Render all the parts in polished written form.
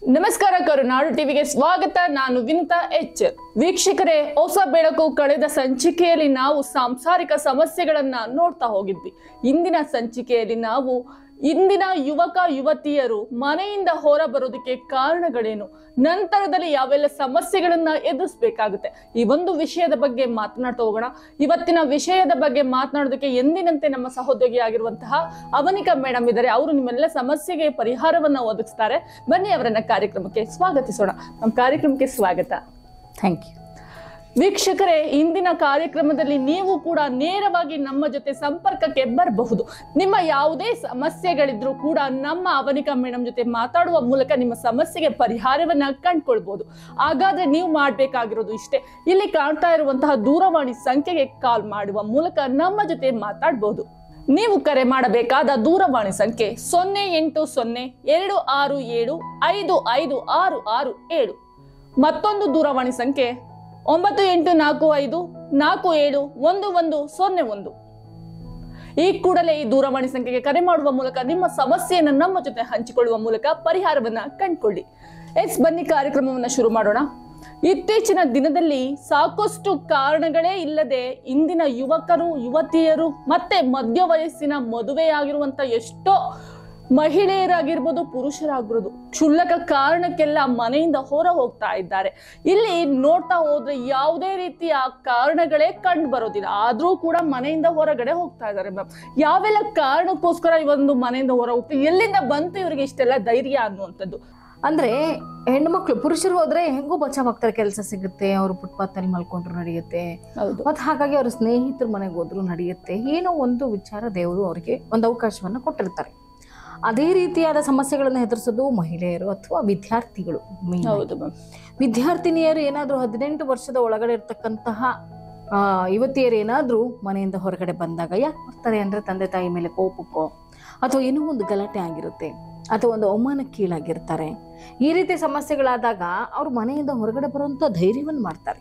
ನಮಸ್ಕಾರ ಕರುನಾಡು ಟಿವಿಗೆ ಸ್ವಾಗತ. ನಾನು ವಿನುತಾ ಎಚ್. ವೀಕ್ಷಕರೇ, ಹೊಸ ಬೆಳಕು ಕಳೆದ ಸಂಚಿಕೆಯಲ್ಲಿ ನಾವು ಸಾಂಸಾರಿಕ ಸಮಸ್ಯೆಗಳನ್ನ ನೋಡ್ತಾ ಹೋಗಿದ್ವಿ. ಇಂದಿನ ಸಂಚಿಕೆಯಲ್ಲಿ ನಾವು ಇಂದಿನ ಯುವಕ ಯುವತಿಯರು ಮನೆಯಿಂದ ಹೊರ ಬರೋದಕ್ಕೆ ಕಾರಣಗಳೇನು, ನಂತರದಲ್ಲಿ ಯಾವೆಲ್ಲ ಸಮಸ್ಯೆಗಳನ್ನ ಎದುರಿಸಬೇಕಾಗುತ್ತೆ, ಈ ಒಂದು ವಿಷಯದ ಬಗ್ಗೆ ಮಾತನಾಡ್ತಾ ಹೋಗೋಣ. ಇವತ್ತಿನ ವಿಷಯದ ಬಗ್ಗೆ ಮಾತನಾಡೋದಕ್ಕೆ ಎಂದಿನಂತೆ ನಮ್ಮ ಸಹೋದ್ಯೋಗಿ ಆಗಿರುವಂತಹ ಅವನಿಕಾ ಮೇಡಮ್ ಇದ್ದಾರೆ. ಅವರು ನಿಮ್ಮೆಲ್ಲ ಸಮಸ್ಯೆಗೆ ಪರಿಹಾರವನ್ನ ಒದಗಿಸ್ತಾರೆ. ಬನ್ನಿ ಅವರನ್ನ ಕಾರ್ಯಕ್ರಮಕ್ಕೆ ಸ್ವಾಗತಿಸೋಣ. ನಮ್ಮ ಕಾರ್ಯಕ್ರಮಕ್ಕೆ ಸ್ವಾಗತ. Thank you. ವೀಕ್ಷಕರೇ, ಇಂದಿನ ಕಾರ್ಯಕ್ರಮದಲ್ಲಿ ನೀವು ಕೂಡ ನೇರವಾಗಿ ನಮ್ಮ ಜೊತೆ ಸಂಪರ್ಕಕ್ಕೆ ಬರಬಹುದು. ನಿಮ್ಮ ಯಾವುದೇ ಸಮಸ್ಯೆಗಳಿದ್ರೂ ಕೂಡ ನಮ್ಮ ಅವನಿಕಾ ಮೇಡಮ್ ಜೊತೆ ಮಾತಾಡುವ ಮೂಲಕ ನಿಮ್ಮ ಸಮಸ್ಯೆಗೆ ಪರಿಹಾರವನ್ನ ಕಂಡುಕೊಳ್ಬಹುದು. ಹಾಗಾದ್ರೆ ನೀವು ಮಾಡ್ಬೇಕಾಗಿರೋದು ಇಷ್ಟೇ, ಇಲ್ಲಿ ಕಾಣ್ತಾ ಇರುವಂತಹ ದೂರವಾಣಿ ಸಂಖ್ಯೆಗೆ ಕಾಲ್ ಮಾಡುವ ಮೂಲಕ ನಮ್ಮ ಜೊತೆ ಮಾತಾಡಬಹುದು. ನೀವು ಕರೆ ಮಾಡಬೇಕಾದ ದೂರವಾಣಿ ಸಂಖ್ಯೆ 080226755667. ಮತ್ತೊಂದು ದೂರವಾಣಿ ಸಂಖ್ಯೆ 9845471101. ಈ ಕೂಡಲೇ ಈ ದೂರವಾಣಿ ಸಂಖ್ಯೆಗೆ ಕರೆ ಮಾಡುವ ಮೂಲಕ ನಿಮ್ಮ ಸಮಸ್ಯೆಯನ್ನು ನಮ್ಮ ಜೊತೆ ಹಂಚಿಕೊಳ್ಳುವ ಮೂಲಕ ಪರಿಹಾರವನ್ನ ಕಂಡುಕೊಳ್ಳಿ. ಬನ್ನಿ ಕಾರ್ಯಕ್ರಮವನ್ನ ಶುರು ಮಾಡೋಣ. ಇತ್ತೀಚಿನ ದಿನದಲ್ಲಿ ಸಾಕಷ್ಟು ಕಾರಣಗಳೇ ಇಲ್ಲದೆ ಇಂದಿನ ಯುವಕರು ಯುವತಿಯರು ಮತ್ತೆ ಮಧ್ಯ ವಯಸ್ಸಿನ ಮದುವೆಯಾಗಿರುವಂತ ಎಷ್ಟೋ ಮಹಿಳೆಯರಾಗಿರ್ಬೋದು ಪುರುಷರಾಗಿರ್ಬೋದು ಕ್ಷುಲ್ಲಕ ಕಾರಣಕ್ಕೆಲ್ಲ ಮನೆಯಿಂದ ಹೊರ ಹೋಗ್ತಾ ಇದ್ದಾರೆ. ಇಲ್ಲಿ ನೋಡ್ತಾ ಹೋದ್ರೆ ಯಾವುದೇ ರೀತಿಯ ಕಾರಣಗಳೇ ಕಂಡು ಬರೋದಿಲ್ಲ, ಆದ್ರೂ ಕೂಡ ಮನೆಯಿಂದ ಹೊರಗಡೆ ಹೋಗ್ತಾ ಇದ್ದಾರೆ. ಮ್ಯಾಮ್, ಯಾವೆಲ್ಲ ಕಾರಣಕ್ಕೋಸ್ಕರ ಈ ಒಂದು ಮನೆಯಿಂದ ಹೊರ ಹೋಗ್ತಾರೆ, ಎಲ್ಲಿಂದ ಬಂತು ಇವರಿಗೆ ಇಷ್ಟೆಲ್ಲ ಧೈರ್ಯ ಅನ್ನುವಂಥದ್ದು? ಅಂದ್ರೆ ಹೆಣ್ಮಕ್ಳು, ಪುರುಷರು ಹೋದ್ರೆ ಹೆಂಗೂ ಬಚಾವಾಗ್ತಾರೆ, ಕೆಲಸ ಸಿಗುತ್ತೆ, ಅವ್ರು ಫುಟ್ಪಾತ್ ಅಲ್ಲಿ ಮಲ್ಕೊಂಡ್ರು ನಡೆಯುತ್ತೆ, ಮತ್ತೆ ಹಾಗಾಗಿ ಅವ್ರ ಸ್ನೇಹಿತರ ಮನೆಗೆ ಹೋದ್ರು ನಡೆಯುತ್ತೆ. ಏನೋ ಒಂದು ವಿಚಾರ ದೇವರು ಅವರಿಗೆ ಒಂದು ಅವಕಾಶವನ್ನ ಕೊಟ್ಟಿರ್ತಾರೆ. ಅದೇ ರೀತಿಯಾದ ಸಮಸ್ಯೆಗಳನ್ನು ಎದುರಿಸೋದು ಮಹಿಳೆಯರು ಅಥವಾ ವಿದ್ಯಾರ್ಥಿಗಳು. ವಿದ್ಯಾರ್ಥಿನಿಯರು ಏನಾದ್ರೂ 18 ವರ್ಷದ ಒಳಗಡೆ ಇರ್ತಕ್ಕಂತಹ ಯುವತಿಯರು ಏನಾದ್ರೂ ಮನೆಯಿಂದ ಹೊರಗಡೆ ಬಂದಾಗ ಯಾಕೆ ಬರ್ತಾರೆ ಅಂದ್ರೆ ತಂದೆ ತಾಯಿ ಮೇಲೆ ಕೋಪಕ್ಕೋ ಅಥವಾ ಏನೋ ಒಂದು ಗಲಾಟೆ ಆಗಿರುತ್ತೆ ಅಥವಾ ಒಂದು ಅವಮಾನಕ್ಕೆ ಕೀಳಾಗಿರ್ತಾರೆ. ಈ ರೀತಿ ಸಮಸ್ಯೆಗಳಾದಾಗ ಅವ್ರು ಮನೆಯಿಂದ ಹೊರಗಡೆ ಬರುವಂತ ಧೈರ್ಯವನ್ನು ಮಾಡ್ತಾರೆ.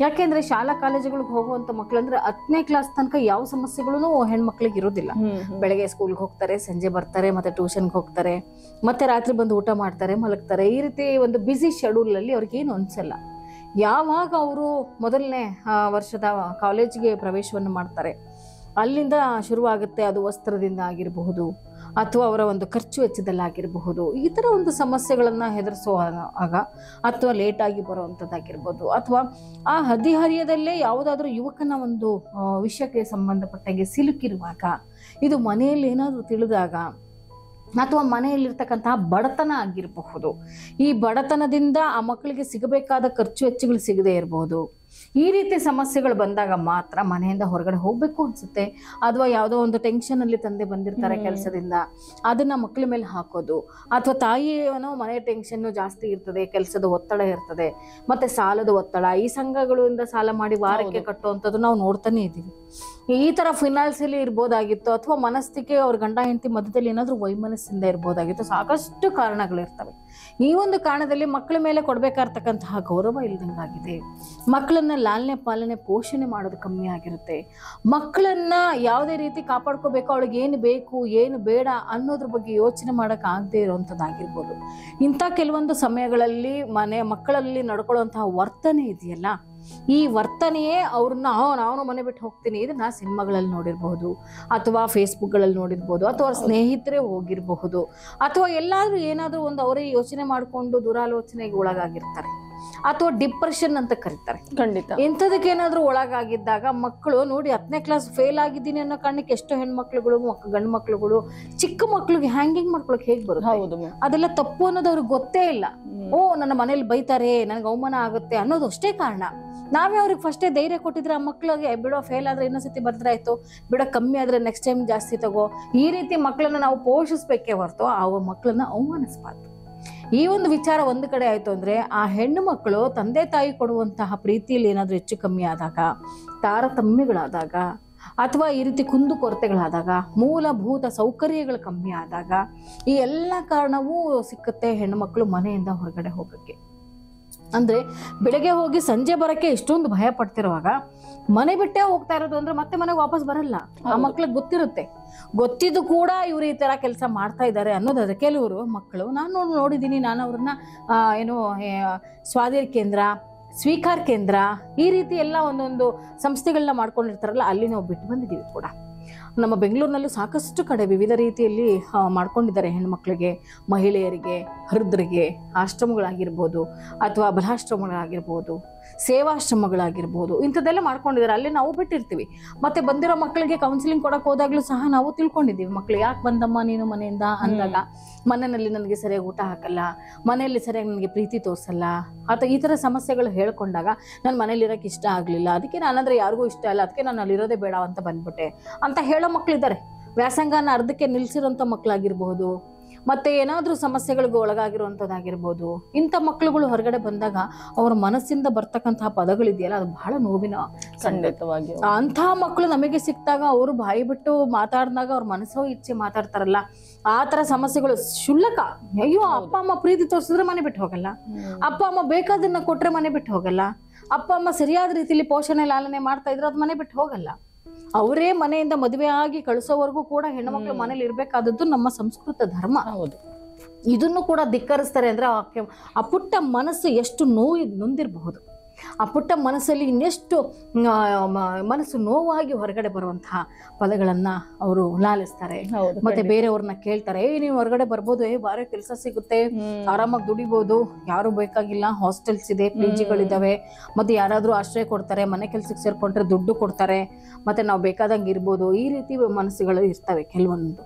ಯಾಕೆಂದ್ರೆ ಶಾಲಾ ಕಾಲೇಜುಗಳಿಗೆ ಹೋಗುವಂತ ಮಕ್ಳು ಅಂದ್ರೆ 10ನೇ ಕ್ಲಾಸ್ ತನಕ ಯಾವ ಸಮಸ್ಯೆಗಳು ಹೆಣ್ಮಕ್ಳಿಗೆ ಇರೋದಿಲ್ಲ. ಬೆಳಗ್ಗೆ ಸ್ಕೂಲ್ಗೆ ಹೋಗ್ತಾರೆ, ಸಂಜೆ ಬರ್ತಾರೆ, ಮತ್ತೆ ಟ್ಯೂಷನ್ಗೆ ಹೋಗ್ತಾರೆ, ಮತ್ತೆ ರಾತ್ರಿ ಬಂದು ಊಟ ಮಾಡ್ತಾರೆ, ಮಲಗ್ತಾರೆ. ಈ ರೀತಿ ಒಂದು ಬ್ಯುಸಿ ಶೆಡ್ಯೂಲ್ ಅಲ್ಲಿ ಅವ್ರಿಗೆ ಏನು ಅನ್ಸಲ್ಲ. ಯಾವಾಗ ಅವರು ಮೊದಲನೇ ವರ್ಷದ ಕಾಲೇಜಿಗೆ ಪ್ರವೇಶವನ್ನು ಮಾಡ್ತಾರೆ, ಅಲ್ಲಿಂದ ಶುರುವಾಗುತ್ತೆ. ಅದು ವಸ್ತ್ರದಿಂದ ಆಗಿರಬಹುದು ಅಥವಾ ಅವರ ಒಂದು ಖರ್ಚು ವೆಚ್ಚದಲ್ಲಾಗಿರಬಹುದು. ಈ ತರ ಒಂದು ಸಮಸ್ಯೆಗಳನ್ನ ಹೆದರಿಸುವಾಗ ಅಥವಾ ಲೇಟ್ ಆಗಿ ಬರುವಂತದ್ದಾಗಿರ್ಬೋದು ಅಥವಾ ಆ ಹದಿಹರಿಯದಲ್ಲೇ ಯಾವುದಾದ್ರೂ ಯುವಕನ ಒಂದು ವಿಷಯಕ್ಕೆ ಸಂಬಂಧಪಟ್ಟಂಗೆ ಸಿಲುಕಿರುವಾಗ, ಇದು ಮನೆಯಲ್ಲಿ ಏನಾದ್ರೂ ತಿಳಿದಾಗ ಅಥವಾ ಮನೆಯಲ್ಲಿರ್ತಕ್ಕಂತಹ ಬಡತನ ಆಗಿರಬಹುದು. ಈ ಬಡತನದಿಂದ ಆ ಮಕ್ಕಳಿಗೆ ಸಿಗಬೇಕಾದ ಖರ್ಚು ವೆಚ್ಚಗಳು ಸಿಗದೆ ಇರಬಹುದು. ಈ ರೀತಿ ಸಮಸ್ಯೆಗಳು ಬಂದಾಗ ಮಾತ್ರ ಮನೆಯಿಂದ ಹೊರಗಡೆ ಹೋಗ್ಬೇಕು ಅನ್ಸುತ್ತೆ. ಅಥವಾ ಯಾವುದೋ ಒಂದು ಟೆನ್ಷನ್ ಅಲ್ಲಿ ತಂದೆ ಬಂದಿರ್ತಾರೆ ಕೆಲಸದಿಂದ, ಅದನ್ನ ಮಕ್ಕಳ ಮೇಲೆ ಹಾಕೋದು. ಅಥವಾ ತಾಯಿಯೇನೋ ಮನೆ ಟೆನ್ಷನ್ ಜಾಸ್ತಿ ಇರ್ತದೆ, ಕೆಲಸದ ಒತ್ತಡ ಇರ್ತದೆ, ಮತ್ತೆ ಸಾಲದ ಒತ್ತಡ. ಈ ಸಂಘಗಳಿಂದ ಸಾಲ ಮಾಡಿ ವಾರಕ್ಕೆ ಕಟ್ಟುವಂಥದ್ದು ನಾವು ನೋಡ್ತಾನೆ ಇದ್ದೀವಿ. ಈ ತರ ಫಿನಾನ್ಸಿಯಲಿ ಇರ್ಬೋದಾಗಿತ್ತು, ಅಥವಾ ಮನಸ್ಥಿತಿ ಅವ್ರ ಗಂಡ ಹೆಂಡತಿ ಮಧ್ಯದಲ್ಲಿ ಏನಾದ್ರೂ ವೈಮನಸ್ಸಿಂದ ಇರ್ಬೋದಾಗಿತ್ತು. ಸಾಕಷ್ಟು ಕಾರಣಗಳಿರ್ತವೆ. ಈ ಒಂದು ಕಾರಣದಲ್ಲಿ ಮಕ್ಕಳ ಮೇಲೆ ಕೊಡ್ಬೇಕಾಗಿರ್ತಕ್ಕಂತಹ ಗೌರವ ಇಲ್ದಂಗಾಗಿದೆ. ಮಕ್ಕಳನ್ನ ಲಾಲನೆ ಪಾಲನೆ ಪೋಷಣೆ ಮಾಡೋದು ಕಮ್ಮಿ ಆಗಿರುತ್ತೆ. ಮಕ್ಕಳನ್ನ ಯಾವುದೇ ರೀತಿ ಕಾಪಾಡ್ಕೋಬೇಕು, ಅವಳಿಗೆ ಏನು ಬೇಕು ಏನು ಬೇಡ ಅನ್ನೋದ್ರ ಬಗ್ಗೆ ಯೋಚನೆ ಮಾಡಕ್ ಆಗದೆ ಇರುವಂತದ್ದಾಗಿರ್ಬೋದು. ಇಂಥ ಕೆಲವೊಂದು ಸಮಯಗಳಲ್ಲಿ ಮಕ್ಕಳಲ್ಲಿ ನಡ್ಕೊಳ್ಳುವಂತಹ ವರ್ತನೆ ಇದೆಯಲ್ಲ, ಈ ವರ್ತನೆಯೇ ಅವ್ರನ್ನ ನಾನು ಮನೆ ಬಿಟ್ಟು ಹೋಗ್ತೀನಿ, ಇದನ್ನ ಸಿನಿಮಾಗಳಲ್ಲಿ ನೋಡಿರ್ಬಹುದು, ಅಥವಾ ಫೇಸ್ಬುಕ್ಗಳಲ್ಲಿ ನೋಡಿರ್ಬೋದು, ಅಥವಾ ಅವ್ರ ಸ್ನೇಹಿತರೇ ಹೋಗಿರಬಹುದು, ಅಥವಾ ಎಲ್ಲಾದ್ರೂ ಏನಾದ್ರೂ ಒಂದು ಅವರೇ ಯೋಚನೆ ಮಾಡ್ಕೊಂಡು ದುರಾಲೋಚನೆಗೆ ಒಳಗಾಗಿರ್ತಾರೆ, ಅಥವಾ ಡಿಪ್ರೆಷನ್ ಅಂತ ಕರೀತಾರೆ. ಖಂಡಿತ ಇಂಥದಕ್ಕೆ ಏನಾದ್ರೂ ಒಳಗಾಗಿದ್ದಾಗ ಮಕ್ಕಳು ನೋಡಿ 10ನೇ ಕ್ಲಾಸ್ ಫೇಲ್ ಆಗಿದ್ದೀನಿ ಅನ್ನೋ ಕಾರಣಕ್ಕೆ ಎಷ್ಟೋ ಹೆಣ್ಮಕ್ಳುಗಳು ಗಂಡು ಮಕ್ಳುಗಳು ಚಿಕ್ಕ ಮಕ್ಳಿಗೆ ಹ್ಯಾಂಗಿಂಗ್ ಮಾಡ್ಕೊಳಕ್ ಹೇಗ್ ಬರುತ್ತೆ? ಅದೆಲ್ಲ ತಪ್ಪು ಅನ್ನೋದು ಅವ್ರಿಗೆ ಗೊತ್ತೇ ಇಲ್ಲ. ನನ್ನ ಮನೇಲಿ ಬೈತಾರೆ, ನನ್ಗೆ ಅವಮಾನ ಆಗುತ್ತೆ ಅನ್ನೋದು ಅಷ್ಟೇ ಕಾರಣ. ನಾವೇ ಅವ್ರಿಗೆ ಫಸ್ಟೇ ಧೈರ್ಯ ಕೊಟ್ಟಿದ್ರೆ ಆ ಮಕ್ಳಿಗೆ ಬಿಡೋ ಫೇಲ್ ಆದ್ರೆ ಇನ್ನೊಂದ್ಸತಿ ಬರ್ದ್ರೆ ಆಯ್ತು, ಬಿಡೋ ಕಮ್ಮಿ ಆದ್ರೆ ನೆಕ್ಸ್ಟ್ ಟೈಮ್ ಜಾಸ್ತಿ ತಗೋ, ಈ ರೀತಿ ಮಕ್ಕಳನ್ನ ನಾವು ಪೋಷಿಸ್ಬೇಕೇ ಹೊರತು ಆ ಮಕ್ಕಳನ್ನ ಅವಮಾನಿಸ್ಬಾರ್ದು. ಈ ಒಂದು ವಿಚಾರ ಒಂದು ಕಡೆ ಆಯ್ತು ಅಂದ್ರೆ ಆ ಹೆಣ್ಣು ಮಕ್ಕಳು ತಂದೆ ತಾಯಿ ಕೊಡುವಂತಹ ಪ್ರೀತಿಯಲ್ಲಿ ಏನಾದ್ರೂ ಹೆಚ್ಚು ಕಮ್ಮಿ ಆದಾಗ, ತಾರತಮ್ಯಗಳಾದಾಗ, ಅಥವಾ ಈ ರೀತಿ ಕುಂದು ಕೊರತೆಗಳಾದಾಗ, ಮೂಲಭೂತ ಸೌಕರ್ಯಗಳು ಕಮ್ಮಿ ಆದಾಗ, ಈ ಎಲ್ಲ ಕಾರಣವೂ ಸಿಕ್ಕುತ್ತೆ ಹೆಣ್ಣು ಮಕ್ಕಳು ಮನೆಯಿಂದ ಹೊರಗಡೆ ಹೋಗಕ್ಕೆ. ಅಂದ್ರೆ ಬೆಳಗ್ಗೆ ಹೋಗಿ ಸಂಜೆ ಬರಕ್ಕೆ ಇಷ್ಟೊಂದು ಭಯ ಪಡ್ತಿರುವಾಗ ಮನೆ ಬಿಟ್ಟೇ ಹೋಗ್ತಾ ಇರೋದು ಅಂದ್ರೆ ಮತ್ತೆ ಮನೆಗೆ ವಾಪಸ್ ಬರಲ್ಲ. ಆ ಮಕ್ಳಿಗೆ ಗೊತ್ತಿರುತ್ತೆ, ಗೊತ್ತಿದ್ದು ಕೂಡ ಇವ್ರು ಈ ತರ ಕೆಲಸ ಮಾಡ್ತಾ ಇದ್ದಾರೆ ಅನ್ನೋದಾದ್ರೆ ಕೆಲವರು ಮಕ್ಕಳು ನಾನು ನೋಡಿದ್ದೀನಿ. ನಾನು ಅವ್ರನ್ನ ಸ್ವಾಧೀನ ಕೇಂದ್ರ, ಸ್ವೀಕಾರ ಕೇಂದ್ರ ಈ ರೀತಿ ಎಲ್ಲ ಒಂದೊಂದು ಸಂಸ್ಥೆಗಳನ್ನ ಮಾಡ್ಕೊಂಡಿರ್ತಾರಲ್ಲ, ಅಲ್ಲಿ ನಾವು ಬಿಟ್ಟು ಬಂದಿದ್ದೀವಿ ಕೂಡ. ನಮ್ಮ ಬೆಂಗಳೂರಿನಲ್ಲೂ ಸಾಕಷ್ಟು ಕಡೆ ವಿವಿಧ ರೀತಿಯಲ್ಲಿ ಮಾಡ್ಕೊಂಡಿದ್ದಾರೆ. ಹೆಣ್ಮಕ್ಳಿಗೆ, ಮಹಿಳೆಯರಿಗೆ, ವೃದ್ಧರಿಗೆ ಆಶ್ರಮಗಳಾಗಿರ್ಬೋದು ಅಥವಾ ಬಲಾಶ್ರಮಗಳಾಗಿರ್ಬೋದು, ಸೇವಾಶ್ರಮಗಳಾಗಿರ್ಬೋದು, ಇಂಥದ್ದೆಲ್ಲ ಮಾಡ್ಕೊಂಡಿದ್ದಾರೆ. ಅಲ್ಲಿ ನಾವು ಬಿಟ್ಟಿರ್ತೀವಿ. ಮತ್ತೆ ಬಂದಿರೋ ಮಕ್ಕಳಿಗೆ ಕೌನ್ಸಿಲಿಂಗ್ ಕೊಡಕ್ಕೆ ಹೋದಾಗ್ಲೂ ಸಹ ನಾವು ತಿಳ್ಕೊಂಡಿದ್ದೀವಿ. ಮಕ್ಳು ಯಾಕೆ ಬಂದಮ್ಮ ನೀನು ಮನೆಯಿಂದ ಅಂದಾಗ, ಮನೆಯಲ್ಲಿ ನನಗೆ ಸರಿಯಾಗಿ ಊಟ ಹಾಕಲ್ಲ, ಮನೆಯಲ್ಲಿ ಸರಿಯಾಗಿ ನನಗೆ ಪ್ರೀತಿ ತೋರಿಸಲ್ಲ, ಅಥವಾ ಈ ಥರ ಸಮಸ್ಯೆಗಳು ಹೇಳ್ಕೊಂಡಾಗ ನನ್ನ ಮನೇಲಿ ಇರೋಕ್ಕೆ ಇಷ್ಟ ಆಗಲಿಲ್ಲ, ಅದಕ್ಕೆ ನಾನಂದ್ರೆ ಯಾರಿಗೂ ಇಷ್ಟ ಇಲ್ಲ, ಅದಕ್ಕೆ ನಾನು ಅಲ್ಲಿರೋದೇ ಬೇಡ ಅಂತ ಬಂದ್ಬಿಟ್ಟೆ ಅಂತ ಹೇಳೋ ಮಕ್ಳಿದ್ದಾರೆ. ವ್ಯಾಸಂಗನ ಅರ್ಧಕ್ಕೆ ನಿಲ್ಸಿರೋಂಥ ಮಕ್ಕಳಾಗಿರ್ಬಹುದು, ಮತ್ತೆ ಏನಾದ್ರೂ ಸಮಸ್ಯೆಗಳಿಗೆ ಒಳಗಾಗಿರುವಂಥದ್ದಾಗಿರ್ಬೋದು. ಇಂಥ ಮಕ್ಕಳುಗಳು ಹೊರಗಡೆ ಬಂದಾಗ ಅವ್ರ ಮನಸ್ಸಿಂದ ಬರ್ತಕ್ಕಂತಹ ಪದಗಳಿದೆಯಲ್ಲ, ಅದು ಬಹಳ ನೋವಿನ. ಖಂಡಿತವಾಗಿ ಅಂತಹ ಮಕ್ಕಳು ನಮಗೆ ಸಿಕ್ತಾಗ ಅವರು ಬಾಯಿ ಬಿಟ್ಟು ಮಾತಾಡಿದಾಗ ಅವ್ರ ಮನಸ್ಸೋ ಇಚ್ಛೆ ಮಾತಾಡ್ತಾರಲ್ಲ, ಆ ತರ ಸಮಸ್ಯೆಗಳು ಶುಲ್ಕ. ಅಯ್ಯೋ, ಅಪ್ಪ ಅಮ್ಮ ಪ್ರೀತಿ ತೋರಿಸಿದ್ರೆ ಮನೆ ಬಿಟ್ಟು ಹೋಗಲ್ಲ, ಅಪ್ಪ ಅಮ್ಮ ಬೇಕಾದನ್ನ ಕೊಟ್ರೆ ಮನೆ ಬಿಟ್ಟು ಹೋಗಲ್ಲ, ಅಪ್ಪ ಅಮ್ಮ ಸರಿಯಾದ ರೀತಿಯಲ್ಲಿ ಪೋಷಣೆ ಲಾಲನೆ ಮಾಡ್ತಾ ಇದ್ರೆ ಅದು ಮನೆ ಬಿಟ್ಟು ಹೋಗಲ್ಲ. ಅವರೇ ಮನೆಯಿಂದ ಮದುವೆ ಆಗಿ ಕಳಿಸೋವರೆಗೂ ಕೂಡ ಹೆಣ್ಣುಮಕ್ಳು ಮನೇಲಿ ಇರ್ಬೇಕಾದದ್ದು ನಮ್ಮ ಸಂಸ್ಕೃತ ಧರ್ಮ. ಹೌದು. ಇದನ್ನು ಕೂಡ ಧಿಕ್ಕರಿಸ್ತಾರೆ ಅಂದ್ರೆ ಆ ಪುಟ್ಟ ಮನಸ್ಸು ಎಷ್ಟು ನೊಂದಿರಬಹುದು, ಆ ಪುಟ್ಟ ಮನಸ್ಸಲ್ಲಿ ಇನ್ನೆಷ್ಟು ಮನಸ್ಸು ನೋವಾಗಿ ಹೊರಗಡೆ ಬರುವಂತಹ ಪದಗಳನ್ನ ಅವರು ಲಾಲಿಸ್ತಾರೆ. ಮತ್ತೆ ಬೇರೆಯವ್ರನ್ನ ಕೇಳ್ತಾರೆ, ನೀವು ಹೊರಗಡೆ ಬರ್ಬೋದು, ಬಾರಿ ಕೆಲಸ ಸಿಗುತ್ತೆ, ಆರಾಮಾಗಿ ದುಡಿಬಹುದು, ಯಾರು ಬೇಕಾಗಿಲ್ಲ, ಹಾಸ್ಟೆಲ್ಸ್ ಇದೆ, PGಗಳಿದಾವೆ, ಮತ್ತೆ ಯಾರಾದ್ರೂ ಆಶ್ರಯ ಕೊಡ್ತಾರೆ, ಮನೆ ಕೆಲ್ಸಕ್ಕೆ ಸೇರ್ಕೊಂಡ್ರೆ ದುಡ್ಡು ಕೊಡ್ತಾರೆ, ಮತ್ತೆ ನಾವು ಬೇಕಾದಂಗೆ ಇರ್ಬೋದು. ಈ ರೀತಿ ಮನಸ್ಸುಗಳು ಇರ್ತವೆ ಕೆಲವೊಂದು.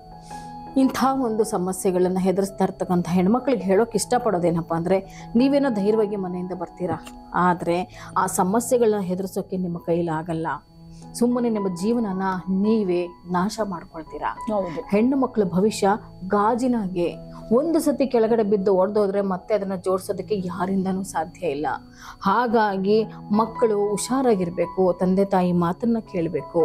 ಇಂಥ ಒಂದು ಸಮಸ್ಯೆಗಳನ್ನು ಹೆದರಿಸ್ತಾ ಇರ್ತಕ್ಕಂಥ ಹೆಣ್ಮಕ್ಳಿಗೆ ಹೇಳೋಕೆ ಇಷ್ಟಪಡೋದೇನಪ್ಪ ಅಂದರೆ, ನೀವೇನೋ ಧೈರ್ಯವಾಗಿ ಮನೆಯಿಂದ ಬರ್ತೀರಾ, ಆದರೆ ಆ ಸಮಸ್ಯೆಗಳನ್ನ ಹೆದರಿಸೋಕೆ ನಿಮ್ಮ ಕೈಲಾಗಲ್ಲ. ಸುಮ್ಮನೆ ನಿಮ್ಮ ಜೀವನನ ನೀವೇ ನಾಶ ಮಾಡ್ಕೊಳ್ತೀರಾ. ಹೆಣ್ಣು ಮಕ್ಕಳ ಭವಿಷ್ಯ ಗಾಜಿನಾಗೆ, ಒಂದು ಸತಿ ಕೆಳಗಡೆ ಬಿದ್ದು ಒಡೆದೋದ್ರೆ ಮತ್ತೆ ಅದನ್ನ ಜೋಡಿಸೋದಕ್ಕೆ ಯಾರಿಂದನೂ ಸಾಧ್ಯ ಇಲ್ಲ. ಹಾಗಾಗಿ ಮಕ್ಕಳು ಹುಷಾರಾಗಿರ್ಬೇಕು, ತಂದೆ ತಾಯಿ ಮಾತನ್ನ ಕೇಳಬೇಕು,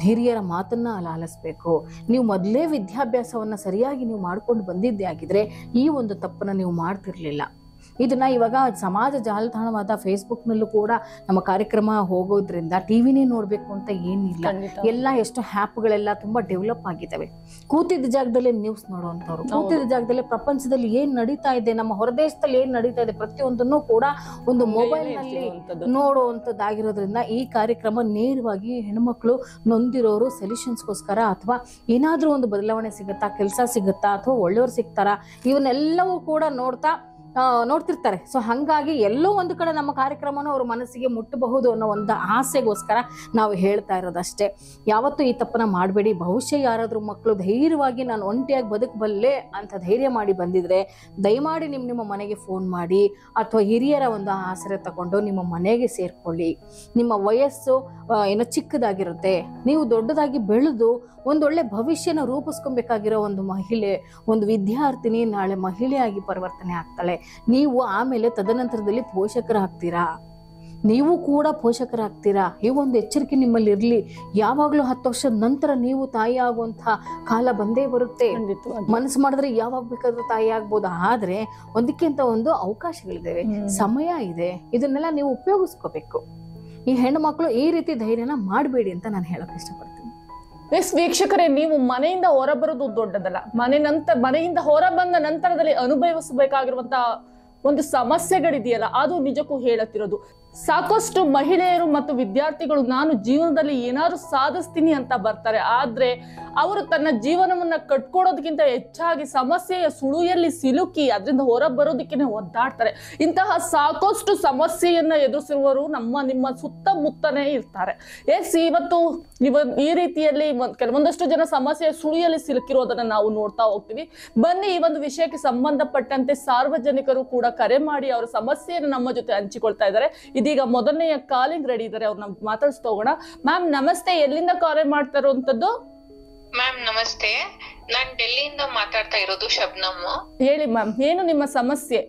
ಹಿರಿಯರ ಮಾತನ್ನ ಲಾಲಿಸ್ಬೇಕು. ನೀವು ಮೊದಲೇ ವಿದ್ಯಾಭ್ಯಾಸವನ್ನ ಸರಿಯಾಗಿ ನೀವು ಮಾಡ್ಕೊಂಡು ಬಂದಿದ್ದೇ ಆಗಿದ್ರೆ ಈ ಒಂದು ತಪ್ಪನ್ನ ನೀವು ಮಾಡ್ತಿರ್ಲಿಲ್ಲ. ಇದನ್ನ ಇವಾಗ ಸಮಾಜ ಜಾಲತಾಣವಾದ ಫೇಸ್ಬುಕ್ನಲ್ಲೂ ಕೂಡ ನಮ್ಮ ಕಾರ್ಯಕ್ರಮ ಹೋಗೋದ್ರಿಂದ ಟಿವಿನೇ ನೋಡ್ಬೇಕು ಅಂತ ಏನಿಲ್ಲ. ಎಲ್ಲ ಎಷ್ಟು ಆ್ಯಪ್ಗಳೆಲ್ಲ ತುಂಬಾ ಡೆವಲಪ್ ಆಗಿದ್ದಾವೆ. ಕೂತಿದ್ದ ಜಾಗದಲ್ಲೇ ನ್ಯೂಸ್ ನೋಡುವಂಥವ್ರು, ಕೂತಿದ್ದ ಜಾಗದಲ್ಲೇ ಪ್ರಪಂಚದಲ್ಲಿ ಏನ್ ನಡೀತಾ ಇದೆ, ನಮ್ಮ ಹೊರದೇಶದಲ್ಲಿ ಏನ್ ನಡೀತಾ ಇದೆ, ಪ್ರತಿಯೊಂದನ್ನು ಕೂಡ ಒಂದು ಮೊಬೈಲ್ ನಲ್ಲಿ ನೋಡುವಂಥದ್ದಾಗಿರೋದ್ರಿಂದ ಈ ಕಾರ್ಯಕ್ರಮ ನೇರವಾಗಿ ಹೆಣ್ಮಕ್ಳು ನೊಂದಿರೋರು ಸೊಲ್ಯೂಷನ್ಸ್ಗೋಸ್ಕರ ಅಥವಾ ಏನಾದ್ರೂ ಒಂದು ಬದಲಾವಣೆ ಸಿಗುತ್ತಾ, ಕೆಲಸ ಸಿಗುತ್ತಾ, ಅಥವಾ ಒಳ್ಳೆಯವ್ರು ಸಿಗ್ತಾರಾ, ಇವನ್ನೆಲ್ಲವೂ ಕೂಡ ನೋಡ್ತಿರ್ತಾರೆ. ಸೊ ಹಾಗಾಗಿ ಎಲ್ಲೋ ಒಂದು ಕಡೆ ನಮ್ಮ ಕಾರ್ಯಕ್ರಮನೂ ಅವ್ರ ಮನಸ್ಸಿಗೆ ಮುಟ್ಟಬಹುದು ಅನ್ನೋ ಒಂದು ಆಸೆಗೋಸ್ಕರ ನಾವು ಹೇಳ್ತಾ ಇರೋದಷ್ಟೇ. ಯಾವತ್ತೂ ಈ ತಪ್ಪನ್ನ ಮಾಡಬೇಡಿ. ಭವಿಷ್ಯ ಯಾರಾದ್ರೂ ಮಕ್ಕಳು ಧೈರ್ಯವಾಗಿ ನಾನು ಒಂಟಿಯಾಗಿ ಬದುಕಬಲ್ಲೆ ಅಂತ ಧೈರ್ಯ ಮಾಡಿ ಬಂದಿದ್ರೆ ದಯಮಾಡಿ ನಿಮ್ಮ ಮನೆಗೆ ಫೋನ್ ಮಾಡಿ ಅಥವಾ ಹಿರಿಯರ ಒಂದು ಆಸರೆ ತಗೊಂಡು ನಿಮ್ಮ ಮನೆಗೆ ಸೇರ್ಕೊಳ್ಳಿ. ನಿಮ್ಮ ವಯಸ್ಸು ಏನೋ ಚಿಕ್ಕದಾಗಿರುತ್ತೆ, ನೀವು ದೊಡ್ಡದಾಗಿ ಬೆಳೆದು ಒಂದೊಳ್ಳೆ ಭವಿಷ್ಯನ ರೂಪಿಸ್ಕೊಬೇಕಾಗಿರೋ ಒಂದು ಮಹಿಳೆ, ಒಂದು ವಿದ್ಯಾರ್ಥಿನಿ ನಾಳೆ ಮಹಿಳೆಯಾಗಿ ಪರಿವರ್ತನೆ ಆಗ್ತಾಳೆ. ನೀವು ಆಮೇಲೆ ತದನಂತರದಲ್ಲಿ ಪೋಷಕರಾಗ್ತೀರಾ, ನೀವು ಕೂಡ ಪೋಷಕರಾಗ್ತೀರಾ. ಈ ಒಂದು ಎಚ್ಚರಿಕೆ ನಿಮ್ಮಲ್ಲಿ ಇರ್ಲಿ. ಯಾವಾಗ್ಲೂ 10 ವರ್ಷದ ನಂತರ ನೀವು ತಾಯಿ ಆಗುವಂತಹ ಕಾಲ ಬಂದೇ ಬರುತ್ತೆ. ಮನಸ್ಸು ಮಾಡಿದ್ರೆ ಯಾವಾಗ ಬೇಕಾದ್ರೂ ತಾಯಿ ಆಗ್ಬೋದು. ಆದ್ರೆ ಒಂದಕ್ಕಿಂತ ಒಂದು ಅವಕಾಶಗಳಿದ್ದಾವೆ, ಸಮಯ ಇದೆ, ಇದನ್ನೆಲ್ಲ ನೀವು ಉಪಯೋಗಿಸ್ಕೋಬೇಕು. ಈ ಹೆಣ್ಣು ಮಕ್ಕಳು ಈ ರೀತಿ ಧೈರ್ಯನ ಮಾಡಬೇಡಿ ಅಂತ ನಾನು ಹೇಳಕ್ ಇಷ್ಟಪಡ್ತೀನಿ. ವೀಕ್ಷಕರೇ, ನೀವು ಮನೆಯಿಂದ ಹೊರಬರೋದು ದೊಡ್ಡದಲ್ಲ, ಮನೆಯಿಂದ ಹೊರ ಬಂದ ನಂತರದಲ್ಲಿ ಅನುಭವಿಸಬೇಕಾಗಿರುವಂತಹ ಒಂದು ಸಮಸ್ಯೆಗಳಿದೆಯಲ್ಲ, ಅದು ನಿಜಕ್ಕೂ ಹೇಳುತ್ತಿರೋದು. ಸಾಕಷ್ಟು ಮಹಿಳೆಯರು ಮತ್ತು ವಿದ್ಯಾರ್ಥಿಗಳು ನಾನು ಜೀವನದಲ್ಲಿ ಏನಾದ್ರು ಸಾಧಿಸ್ತೀನಿ ಅಂತ ಬರ್ತಾರೆ. ಆದ್ರೆ ಅವರು ತನ್ನ ಜೀವನವನ್ನ ಕಟ್ಕೊಡೋದಕ್ಕಿಂತ ಹೆಚ್ಚಾಗಿ ಸಮಸ್ಯೆಯ ಸುಳಿಯಲ್ಲಿ ಸಿಲುಕಿ ಅದರಿಂದ ಹೊರ ಬರೋದಕ್ಕೆ ಒದ್ದಾಡ್ತಾರೆ. ಇಂತಹ ಸಾಕಷ್ಟು ಸಮಸ್ಯೆಯನ್ನ ಎದುರಿಸಿರುವವರು ನಿಮ್ಮ ಸುತ್ತಮುತ್ತನೇ ಇರ್ತಾರೆ. ಇವತ್ತು ಈ ರೀತಿಯಲ್ಲಿ ಕೆಲವೊಂದಷ್ಟು ಜನ ಸಮಸ್ಯೆಯ ಸುಳಿಯಲ್ಲಿ ಸಿಲುಕಿರೋದನ್ನ ನಾವು ನೋಡ್ತಾ ಹೋಗ್ತೀವಿ. ಬನ್ನಿ, ಈ ಒಂದು ವಿಷಯಕ್ಕೆ ಸಂಬಂಧಪಟ್ಟಂತೆ ಸಾರ್ವಜನಿಕರು ಕೂಡ ಕರೆ ಮಾಡಿ ಅವರ ಸಮಸ್ಯೆಯನ್ನು ನಮ್ಮ ಜೊತೆ ಹಂಚಿಕೊಳ್ತಾ ಇದ್ದಾರೆ. ಇದೀಗ ಮೊದಲನೆಯ ಕಾಲಿಂಗ್ ರೆಡಿ ಇದ್ದಾರೆ, ಅವ್ರನ್ನ ಮಾತಾಡಿಸ್ತಾ ಹೋಗೋಣ. ಮ್ಯಾಮ್ ನಮಸ್ತೆ, ಎಲ್ಲಿಂದ ಕರೆ ಮಾಡ್ತಾ ಇರುವಂತದ್ದು? ಮ್ಯಾಮ್ ನಮಸ್ತೆ, ನಾನ್ ಡೆಲ್ಲಿಯಿಂದ ಮಾತಾಡ್ತಾ ಇರೋದು, ಶಬ್ನಮ್. ಹೇಳಿ ಮ್ಯಾಮ್, ಏನು ನಿಮ್ಮ ಸಮಸ್ಯೆ?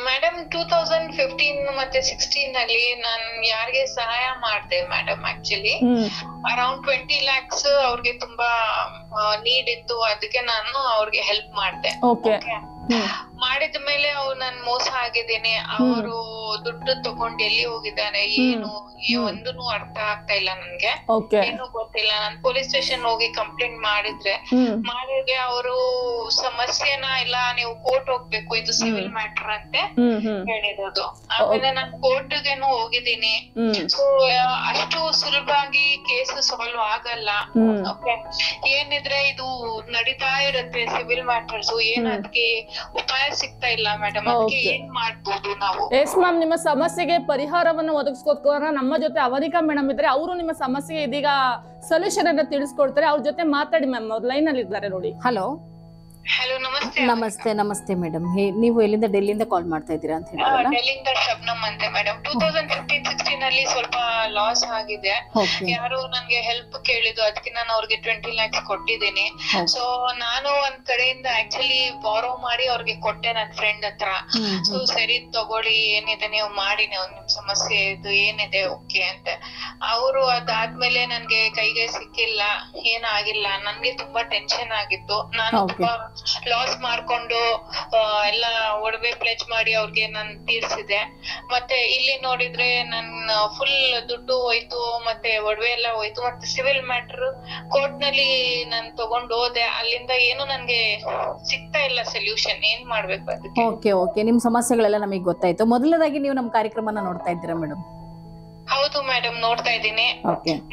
ಮೇಡಮ್ 2015 ಮತ್ತೆ 16 ಅಲ್ಲಿ ನಾನ್ ಯಾರಿಗೆ ಸಹಾಯ ಮಾಡ್ದೆ ಮೇಡಮ್. ಆಕ್ಚುಲಿ ಅರೌಂಡ್ 20 lakhs ಅವ್ರಿಗೆ ತುಂಬಾ ನೀಡ್ ಇತ್ತು, ಅದಕ್ಕೆ ನಾನು ಅವ್ರಿಗೆ ಹೆಲ್ಪ್ ಮಾಡ್ದೆ. ಮಾಡಿದ ಮೇಲೆ ಅವ್ರು ನನ್ ಮೋಸ ಆಗಿದ್ದೀನಿ, ಅವರು ದುಡ್ಡು ತಗೊಂಡ್ ಎಲ್ಲಿ ಹೋಗಿದ್ದಾರೆ ಏನು ಒಂದೂ ಅರ್ಥ ಆಗ್ತಾ ಇಲ್ಲ ನನ್ಗೆ, ಏನು ಗೊತ್ತಿಲ್ಲ. ನಾನ್ ಪೊಲೀಸ್ ಸ್ಟೇಷನ್ ಹೋಗಿ ಕಂಪ್ಲೇಂಟ್ ಮಾಡಿದ್ರೆ ಅವರು ಸಮಸ್ಯೆನ ಇಲ್ಲ ನೀವು ಕೋರ್ಟ್ ಹೋಗ್ಬೇಕು, ಇದು ಸಿವಿಲ್ ಮ್ಯಾಟರ್ ಅಂತೆ ಹೇಳಿರೋದು. ಆಮೇಲೆ ನಾನ್ ಕೋರ್ಟ್ಗೆನು ಹೋಗಿದ್ದೀನಿ. ಸೊ ಅಷ್ಟು ಸುಲಭವಾಗಿ ಕೇಸ್ ಸಾಲ್ವ್ ಆಗಲ್ಲ. ಏನಿದ್ರೆ ಇದು ನಡೀತಾ ಇರುತ್ತೆ ಸಿವಿಲ್ ಮ್ಯಾಟರ್ಸ್, ಏನ್ ಅದಕ್ಕೆ ಉಪಾಯ ಸಿಗ್ತಾ ಇಲ್ಲ ಮೇಡಮ್. ಅದಕ್ಕೆ ಏನ್ ಮಾಡ್ಬೋದು ನಾವು? ಎಸ್ ಮ್ಯಾಮ್, ನಿಮ್ಮ ಸಮಸ್ಯೆಗೆ ಪರಿಹಾರವನ್ನು ಒದಗಿಸ್ಕೋಸ್ಕರ ನಮ್ಮ ಜೊತೆ ಅವನಿಕಾ ಮೇಡಮ್ ಇದ್ರೆ, ಅವರು ನಿಮ್ಮ ಸಮಸ್ಯೆಗೆ ಇದೀಗ ಸೊಲ್ಯೂಷನ್ ಅನ್ನ ತಿಳಿಸ್ಕೊಡ್ತಾರೆ. ಅವ್ರ ಜೊತೆ ಮಾತಾಡಿ ಮ್ಯಾಮ್, ಅವ್ರ ಲೈನ್ ಅಲ್ಲಿ ಇದ್ದಾರೆ ನೋಡಿ. ಹಲೋ. ಹಲೋ, ನಮಸ್ತೆ. ನಮಸ್ತೆ. ನಮಸ್ತೆ ಮೇಡಮ್, ನೀವು ಎಲ್ಲಿಂದ? ಡೆಲ್ಲಿಯಿಂದ ಕಾಲ್ ಮಾಡ್ತಾ ಇದ್ದೀರಾ ಅಂತ ಹೇಳಿದ್ರಲ್ಲ? ಡೆಲ್ಲಿಯಿಂದ ಶಬ್ನಮ್ ಅಂತೆ ಮೇಡಮ್. 2015-16 ಅಲ್ಲಿ ಸ್ವಲ್ಪ ಲಾಸ್ ಆಗಿದೆ. ಯಾರು ನನ್ಗೆ ಹೆಲ್ಪ್ ಕೇಳಿದ್ರು, ಅದಕ್ಕೆ ನಾನು ಅವ್ರಿಗೆ 20 lakhs ಕೊಟ್ಟಿದ್ದೀನಿ. ಸೊ ನಾನು ಒಂದ್ ಕಡೆಯಿಂದ ಆಕ್ಚುಲಿ ಬಾರೋ ಮಾಡಿ ಅವ್ರಿಗೆ ಕೊಟ್ಟೆ ನನ್ ಫ್ರೆಂಡ್ ಹತ್ರ. ಸೊ ಸರಿ ತಗೊಳ್ಳಿ, ಏನಿದೆ ನೀವು ಮಾಡಿ, ನಿಮ್ ಸಮಸ್ಯೆ ಇದು ಏನಿದೆ ಓಕೆ ಅಂತ. ಅವರು ಅದಾದ್ಮೇಲೆ ನನ್ಗೆ ಕೈಗೆ ಸಿಕ್ಕಿಲ್ಲ, ಏನಾಗಿಲ್ಲ. ನನ್ಗೆ ತುಂಬಾ ಟೆನ್ಷನ್ ಆಗಿತ್ತು. ನಾನು ತುಂಬಾ ಲಾಸ್ ಮಾಡ್ಕೊಂಡು ಎಲ್ಲ ಒಡವೆ ಪ್ಲೇಸ್ ಮಾಡಿ ಅವ್ರಿಗೆ ನಾನು ತೀರ್ಸಿದೆ. ಮತ್ತೆ ಇಲ್ಲಿ ನೋಡಿದ್ರೆ ನನ್ ಫುಲ್ ದುಡ್ಡು ಹೋಯ್ತು, ಮತ್ತೆ ಒಡವೆ ಎಲ್ಲ ಹೋಯ್ತು. ಮತ್ತೆ ಸಿವಿಲ್ ಮ್ಯಾಟರ್ ಕೋರ್ಟ್ ನಲ್ಲಿ ನಾನು ತಗೊಂಡು ಹೋದೆ, ಅಲ್ಲಿಂದ ಏನು ನನ್ಗೆ ಸಿಗ್ತಾ ಇಲ್ಲ ಸೊಲ್ಯೂಷನ್. ಏನ್ ಮಾಡ್ಬೇಕು ಅದಕ್ಕೆ? ಓಕೆ, ನಿಮ್ ಸಮಸ್ಯೆಗಳೆಲ್ಲ ನಮಗೆ ಗೊತ್ತಾಯ್ತು. ಮೊದಲನೇದಾಗಿ ನೀವು ನಮ್ಮ ಕಾರ್ಯಕ್ರಮನ ನೋಡ್ತಾ ಇದ್ದೀರಾ ಮೇಡಮ್? ಹೌದು ಮೇಡಮ್, ನೋಡ್ತಾ ಇದ್ದೀನಿ.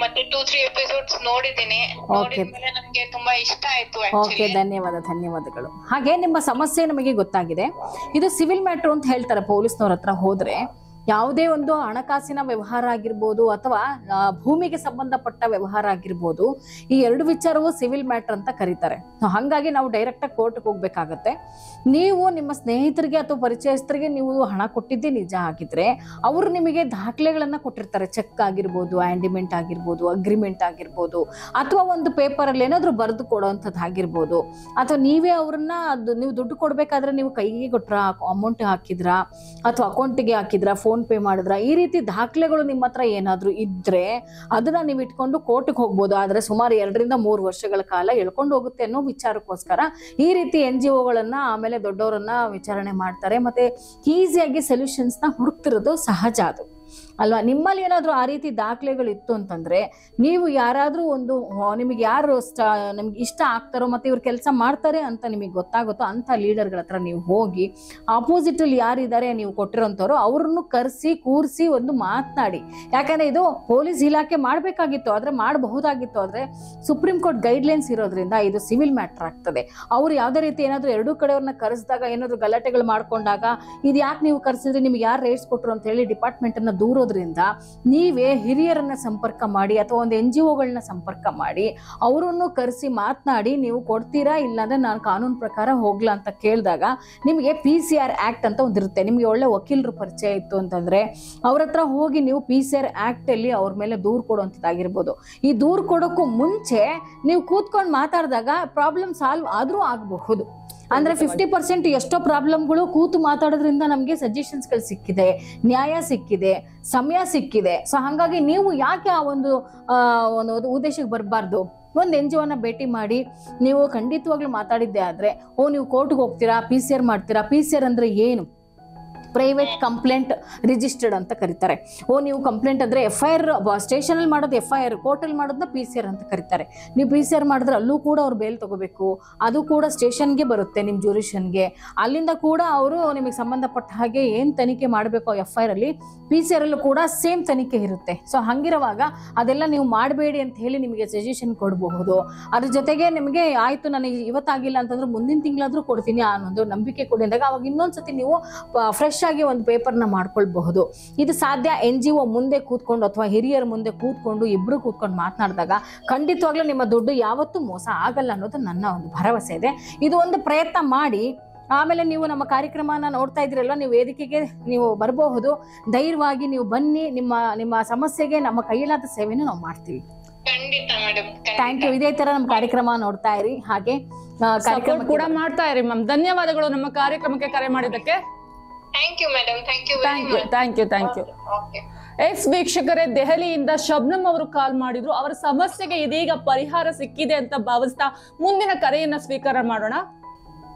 ಮತ್ತೆ 2-3 ಎಪಿಸೋಡ್ಸ್ ನೋಡಿದ್ದೀನಿ. ನೋಡಿದ್ಮೇಲೆ ನಮ್ಗೆ ತುಂಬಾ ಇಷ್ಟ ಆಯ್ತು. ಓಕೆ, ಧನ್ಯವಾದಗಳು. ಹಾಗೆ ನಿಮ್ಮ ಸಮಸ್ಯೆ ನಮಗೆ ಗೊತ್ತಾಗಿದೆ. ಇದು ಸಿವಿಲ್ ಮ್ಯಾಟರ್ ಅಂತ ಹೇಳ್ತಾರೆ. ಪೊಲೀಸ್ನವ್ರ ಹತ್ರ ಹೋದ್ರೆ ಯಾವುದೇ ಒಂದು ಹಣಕಾಸಿನ ವ್ಯವಹಾರ ಆಗಿರ್ಬೋದು ಅಥವಾ ಭೂಮಿಗೆ ಸಂಬಂಧಪಟ್ಟ ವ್ಯವಹಾರ ಆಗಿರ್ಬೋದು, ಈ ಎರಡು ವಿಚಾರವು ಸಿವಿಲ್ ಮ್ಯಾಟರ್ ಅಂತ ಕರೀತಾರೆ. ಹಾಗಾಗಿ ನಾವು ಡೈರೆಕ್ಟ್ ಆಗಿ ಕೋರ್ಟ್ಗೆ ಹೋಗ್ಬೇಕಾಗತ್ತೆ. ನೀವು ನಿಮ್ಮ ಸ್ನೇಹಿತರಿಗೆ ಅಥವಾ ಪರಿಚಯಸ್ಥರಿಗೆ ನೀವು ಹಣ ಕೊಟ್ಟಿದ್ದೇ ನಿಜ ಆಗಿದ್ರೆ ಅವರು ನಿಮಗೆ ದಾಖಲೆಗಳನ್ನ ಕೊಟ್ಟಿರ್ತಾರೆ. ಚೆಕ್ ಆಗಿರ್ಬೋದು, ಆಂಡಿಮೆಂಟ್ ಆಗಿರ್ಬೋದು, ಅಗ್ರಿಮೆಂಟ್ ಆಗಿರ್ಬೋದು, ಅಥವಾ ಒಂದು ಪೇಪರ್ ಅಲ್ಲಿ ಏನಾದ್ರು ಬರೆದು ಕೊಡುವಂಥದ್ದು ಆಗಿರ್ಬೋದು. ಅಥವಾ ನೀವೇ ಅವ್ರನ್ನ ನೀವು ದುಡ್ಡು ಕೊಡ್ಬೇಕಾದ್ರೆ ನೀವು ಕೈಗೆ ಕೊಟ್ರ, ಅಮೌಂಟ್ ಹಾಕಿದ್ರ ಅಥವಾ ಅಕೌಂಟಿಗೆ ಹಾಕಿದ್ರ, ಫೋನ್ ಪೇ ಮಾಡಿದ್ರ, ಈ ರೀತಿ ದಾಖಲೆಗಳು ನಿಮ್ಮ ಹತ್ರ ಏನಾದ್ರು ಇದ್ರೆ ಅದನ್ನ ನೀವು ಇಟ್ಕೊಂಡು ಕೋರ್ಟ್ಗೆ ಹೋಗ್ಬೋದು. ಆದ್ರೆ ಸುಮಾರು 2-3 ವರ್ಷಗಳ ಕಾಲ ಎಳ್ಕೊಂಡು ಹೋಗುತ್ತೆ ಅನ್ನೋ ವಿಚಾರಕ್ಕೋಸ್ಕರ ಈ ರೀತಿ NGOಗಳನ್ನ ಆಮೇಲೆ ದೊಡ್ಡವರನ್ನ ವಿಚಾರಣೆ ಮಾಡ್ತಾರೆ. ಮತ್ತೆ ಈಸಿಯಾಗಿ ಸೊಲ್ಯೂಷನ್ಸ್ ನ ಹುಡುಕ್ತಿರೋದು ಸಹಜ ಅದು ಅಲ್ವಾ? ನಿಮ್ಮಲ್ಲಿ ಏನಾದ್ರು ಆ ರೀತಿ ದಾಖಲೆಗಳು ಇತ್ತು ಅಂತಂದ್ರೆ ನೀವು ಯಾರಾದ್ರೂ ಒಂದು ನಿಮಗೆ ಯಾರು ನಿಮ್ಗೆ ಇಷ್ಟ ಆಗ್ತಾರೋ ಮತ್ತೆ ಇವ್ರು ಕೆಲಸ ಮಾಡ್ತಾರೆ ಅಂತ ನಿಮಗೆ ಗೊತ್ತಾಗುತ್ತೋ ಅಂತ ಲೀಡರ್ಗಳ ಹತ್ರ ನೀವು ಹೋಗಿ ಆಪೋಸಿಟ್ ಅಲ್ಲಿ ಯಾರಿದ್ದಾರೆ ನೀವು ಕೊಟ್ಟಿರೋಂಥವ್ರು ಅವ್ರನ್ನು ಕರೆಸಿ ಕೂರಿಸಿ ಒಂದು ಮಾತನಾಡಿ. ಯಾಕಂದ್ರೆ ಇದು ಪೊಲೀಸ್ ಇಲಾಖೆ ಮಾಡ್ಬೇಕಾಗಿತ್ತು, ಆದ್ರೆ ಮಾಡಬಹುದಾಗಿತ್ತು. ಆದ್ರೆ ಸುಪ್ರೀಂ ಕೋರ್ಟ್ ಗೈಡ್ಲೈನ್ಸ್ ಇರೋದ್ರಿಂದ ಇದು ಸಿವಿಲ್ ಮ್ಯಾಟರ್ ಆಗ್ತದೆ. ಅವ್ರು ಯಾವ್ದೇ ರೀತಿ ಏನಾದ್ರು ಎರಡೂ ಕಡೆಯವ್ರನ್ನ ಕರೆಸಿದಾಗ ಏನಾದ್ರು ಗಲಾಟೆಗಳು ಮಾಡ್ಕೊಂಡಾಗ ಇದು ಯಾಕೆ ನೀವು ಕರೆಸಿದ್ರೆ, ನಿಮ್ಗೆ ಯಾರು ರೇಟ್ಸ್ ಕೊಟ್ರು ಅಂತ ಹೇಳಿ ಡಿಪಾರ್ಟ್ಮೆಂಟ್ ಅನ್ನ ದೂರೋದ್ರಿಂದ ನೀವೇ ಹಿರಿಯರನ್ನ ಸಂಪರ್ಕ ಮಾಡಿ ಅಥವಾ ಒಂದು NGOಗಳನ್ನ ಸಂಪರ್ಕ ಮಾಡಿ ಅವರನ್ನು ಕರೆಸಿ ಮಾತನಾಡಿ ನೀವು ಕೊಡ್ತೀರಾ, ಇಲ್ಲಾಂದ್ರೆ ನಾನು ಕಾನೂನು ಪ್ರಕಾರ ಹೋಗ್ಲಾ ಅಂತ ಕೇಳಿದಾಗ ನಿಮಗೆ PCR ಆಕ್ಟ್ ಅಂತ ಒಂದಿರುತ್ತೆ. ನಿಮ್ಗೆ ಒಳ್ಳೆ ವಕೀಲರು ಪರಿಚಯ ಇತ್ತು ಅಂತಂದ್ರೆ ಅವ್ರ ಹತ್ರ ಹೋಗಿ ನೀವು PCR ಆಕ್ಟ್ ಅಲ್ಲಿ ಅವ್ರ ಮೇಲೆ ದೂರು ಕೊಡುವಂಥದ್ದಾಗಿರ್ಬೋದು. ಈ ದೂರು ಕೊಡೋಕ್ಕೂ ಮುಂಚೆ ನೀವು ಕೂತ್ಕೊಂಡು ಮಾತಾಡಿದಾಗ ಪ್ರಾಬ್ಲಮ್ ಸಾಲ್ವ್ ಆದ್ರೂ ಆಗಬಹುದು. ಅಂದ್ರೆ 50% ಎಷ್ಟೋ ಪ್ರಾಬ್ಲಮ್ಗಳು ಕೂತು ಮಾತಾಡೋದ್ರಿಂದ ನಮ್ಗೆ ಸಜೆಷನ್ಸ್ ಗಳು ಸಿಕ್ಕಿದೆ, ನ್ಯಾಯ ಸಿಕ್ಕಿದೆ, ಸಮಯ ಸಿಕ್ಕಿದೆ. ಸೊ ಹಾಗಾಗಿ ನೀವು ಯಾಕೆ ಆ ಒಂದು ಉದ್ದೇಶಕ್ಕೆ ಬರಬಾರ್ದು? ಒಂದು NGOನ ಭೇಟಿ ಮಾಡಿ ನೀವು ಖಂಡಿತವಾಗ್ಲೂ ಮಾತಾಡಿದ್ದೆ ಆದ್ರೆ, ನೀವು ಕೋರ್ಟ್ಗೆ ಹೋಗ್ತೀರಾ, PCR ಮಾಡ್ತೀರಾ. PCR ಅಂದ್ರೆ ಏನು? ಪ್ರೈವೇಟ್ ಕಂಪ್ಲೇಂಟ್ ರಿಜಿಸ್ಟರ್ಡ್ ಅಂತ ಕರೀತಾರೆ. ನೀವು ಕಂಪ್ಲೇಂಟ್ ಅಂದ್ರೆ FIR ಸ್ಟೇಷನ್ ಅಲ್ಲಿ ಮಾಡೋದು FIR, ಕೋರ್ಟ್ ಅಲ್ಲಿ ಮಾಡೋದನ್ನ PCR ಅಂತ ಕರೀತಾರೆ. ನೀವು PCR ಮಾಡಿದ್ರೆ ಅಲ್ಲೂ ಕೂಡ ಅವ್ರು ಬೇಲ್ ತಗೋಬೇಕು, ಅದು ಕೂಡ ಸ್ಟೇಷನ್ಗೆ ಬರುತ್ತೆ ನಿಮ್ಮ ಜ್ಯೂರಿಷನ್ಗೆ. ಅಲ್ಲಿಂದ ಕೂಡ ಅವರು ನಿಮಗೆ ಸಂಬಂಧಪಟ್ಟ ಹಾಗೆ ಏನ್ ತನಿಖೆ ಮಾಡಬೇಕು FIR ಅಲ್ಲಿ PCR ಅಲ್ಲೂ ಕೂಡ ಸೇಮ್ ತನಿಖೆ ಇರುತ್ತೆ. ಸೊ ಹಂಗಿರುವಾಗ ಅದೆಲ್ಲ ನೀವು ಮಾಡಬೇಡಿ ಅಂತ ಹೇಳಿ ನಿಮಗೆ ಸಜೆಷನ್ ಕೊಡಬಹುದು. ಅದ್ರ ಜೊತೆಗೆ ನಿಮಗೆ ಆಯ್ತು ನನಗೆ ಇವತ್ತಾಗಿಲ್ಲ ಅಂತಂದ್ರೆ ಮುಂದಿನ ತಿಂಗಳಾದ್ರೂ ಕೊಡ್ತೀನಿ ಅನ್ನೋದು ನಂಬಿಕೆ ಕೊಡಿ ಅಂದಾಗ ಅವಾಗ ಇನ್ನೊಂದ್ಸತಿ ನೀವು ಫ್ರೆಶ್ ಆಗಿ ಒಂದು ಪೇಪರ್ನ ಮಾಡ್ಕೊಳ್ಬಹುದು. ಇದು ಸಾಧ್ಯ. NGO ಮುಂದೆ ಕೂತ್ಕೊಂಡು ಅಥವಾ ಹಿರಿಯರ ಮುಂದೆ ಕೂತ್ಕೊಂಡು ಇಬ್ರು ಕೂತ್ಕೊಂಡು ಮಾತನಾಡಿದಾಗ ಖಂಡಿತವಾಗ್ಲೂ ನಿಮ್ಮ ದುಡ್ಡು ಯಾವತ್ತೂ ಮೋಸ ಆಗಲ್ಲ ಅನ್ನೋದು ನನ್ನ ಒಂದು ಭರವಸೆ ಇದೆ. ಇದು ಒಂದು ಪ್ರಯತ್ನ ಮಾಡಿ. ಆಮೇಲೆ ನೀವು ನಮ್ಮ ಕಾರ್ಯಕ್ರಮನ ನೋಡ್ತಾ ಇದ್ರಲ್ಲ, ನೀವು ವೇದಿಕೆಗೆ ನೀವು ಬರಬಹುದು. ಧೈರ್ಯವಾಗಿ ನೀವು ಬನ್ನಿ. ನಿಮ್ಮ ಸಮಸ್ಯೆಗೆ ನಮ್ಮ ಕೈಲಾದ ಸೇವೆಯನ್ನು ನಾವು ಮಾಡ್ತೀವಿ. Thank you. ಇದೇ ತರ ನಮ್ಮ ಕಾರ್ಯಕ್ರಮ ನೋಡ್ತಾ ಇರಿ, ಹಾಗೆ ಕಾರ್ಯಕ್ರಮ ಕೂಡ ಮಾಡ್ತಾ ಇರಿ ಮ್ಯಾಮ್. ಧನ್ಯವಾದಗಳು ನಮ್ಮ ಕಾರ್ಯಕ್ರಮಕ್ಕೆ ಕರೆ ಮಾಡಿದ್ದಕ್ಕೆ. Thank you madam, thank you. Yes ವೀಕ್ಷಕರೇ, ದೆಹಲಿಯಿಂದ ಶಬ್ನಮ್ ಅವರು ಕಾಲ್ ಮಾಡಿದ್ರು. ಅವರ ಸಮಸ್ಯೆಗೆ ಇದೀಗ ಪರಿಹಾರ ಸಿಕ್ಕಿದೆ ಅಂತ ಭಾವಿಸ್ತಾ ಮುಂದಿನ ಕರೆಯನ್ನ ಸ್ವೀಕಾರ ಮಾಡೋಣ.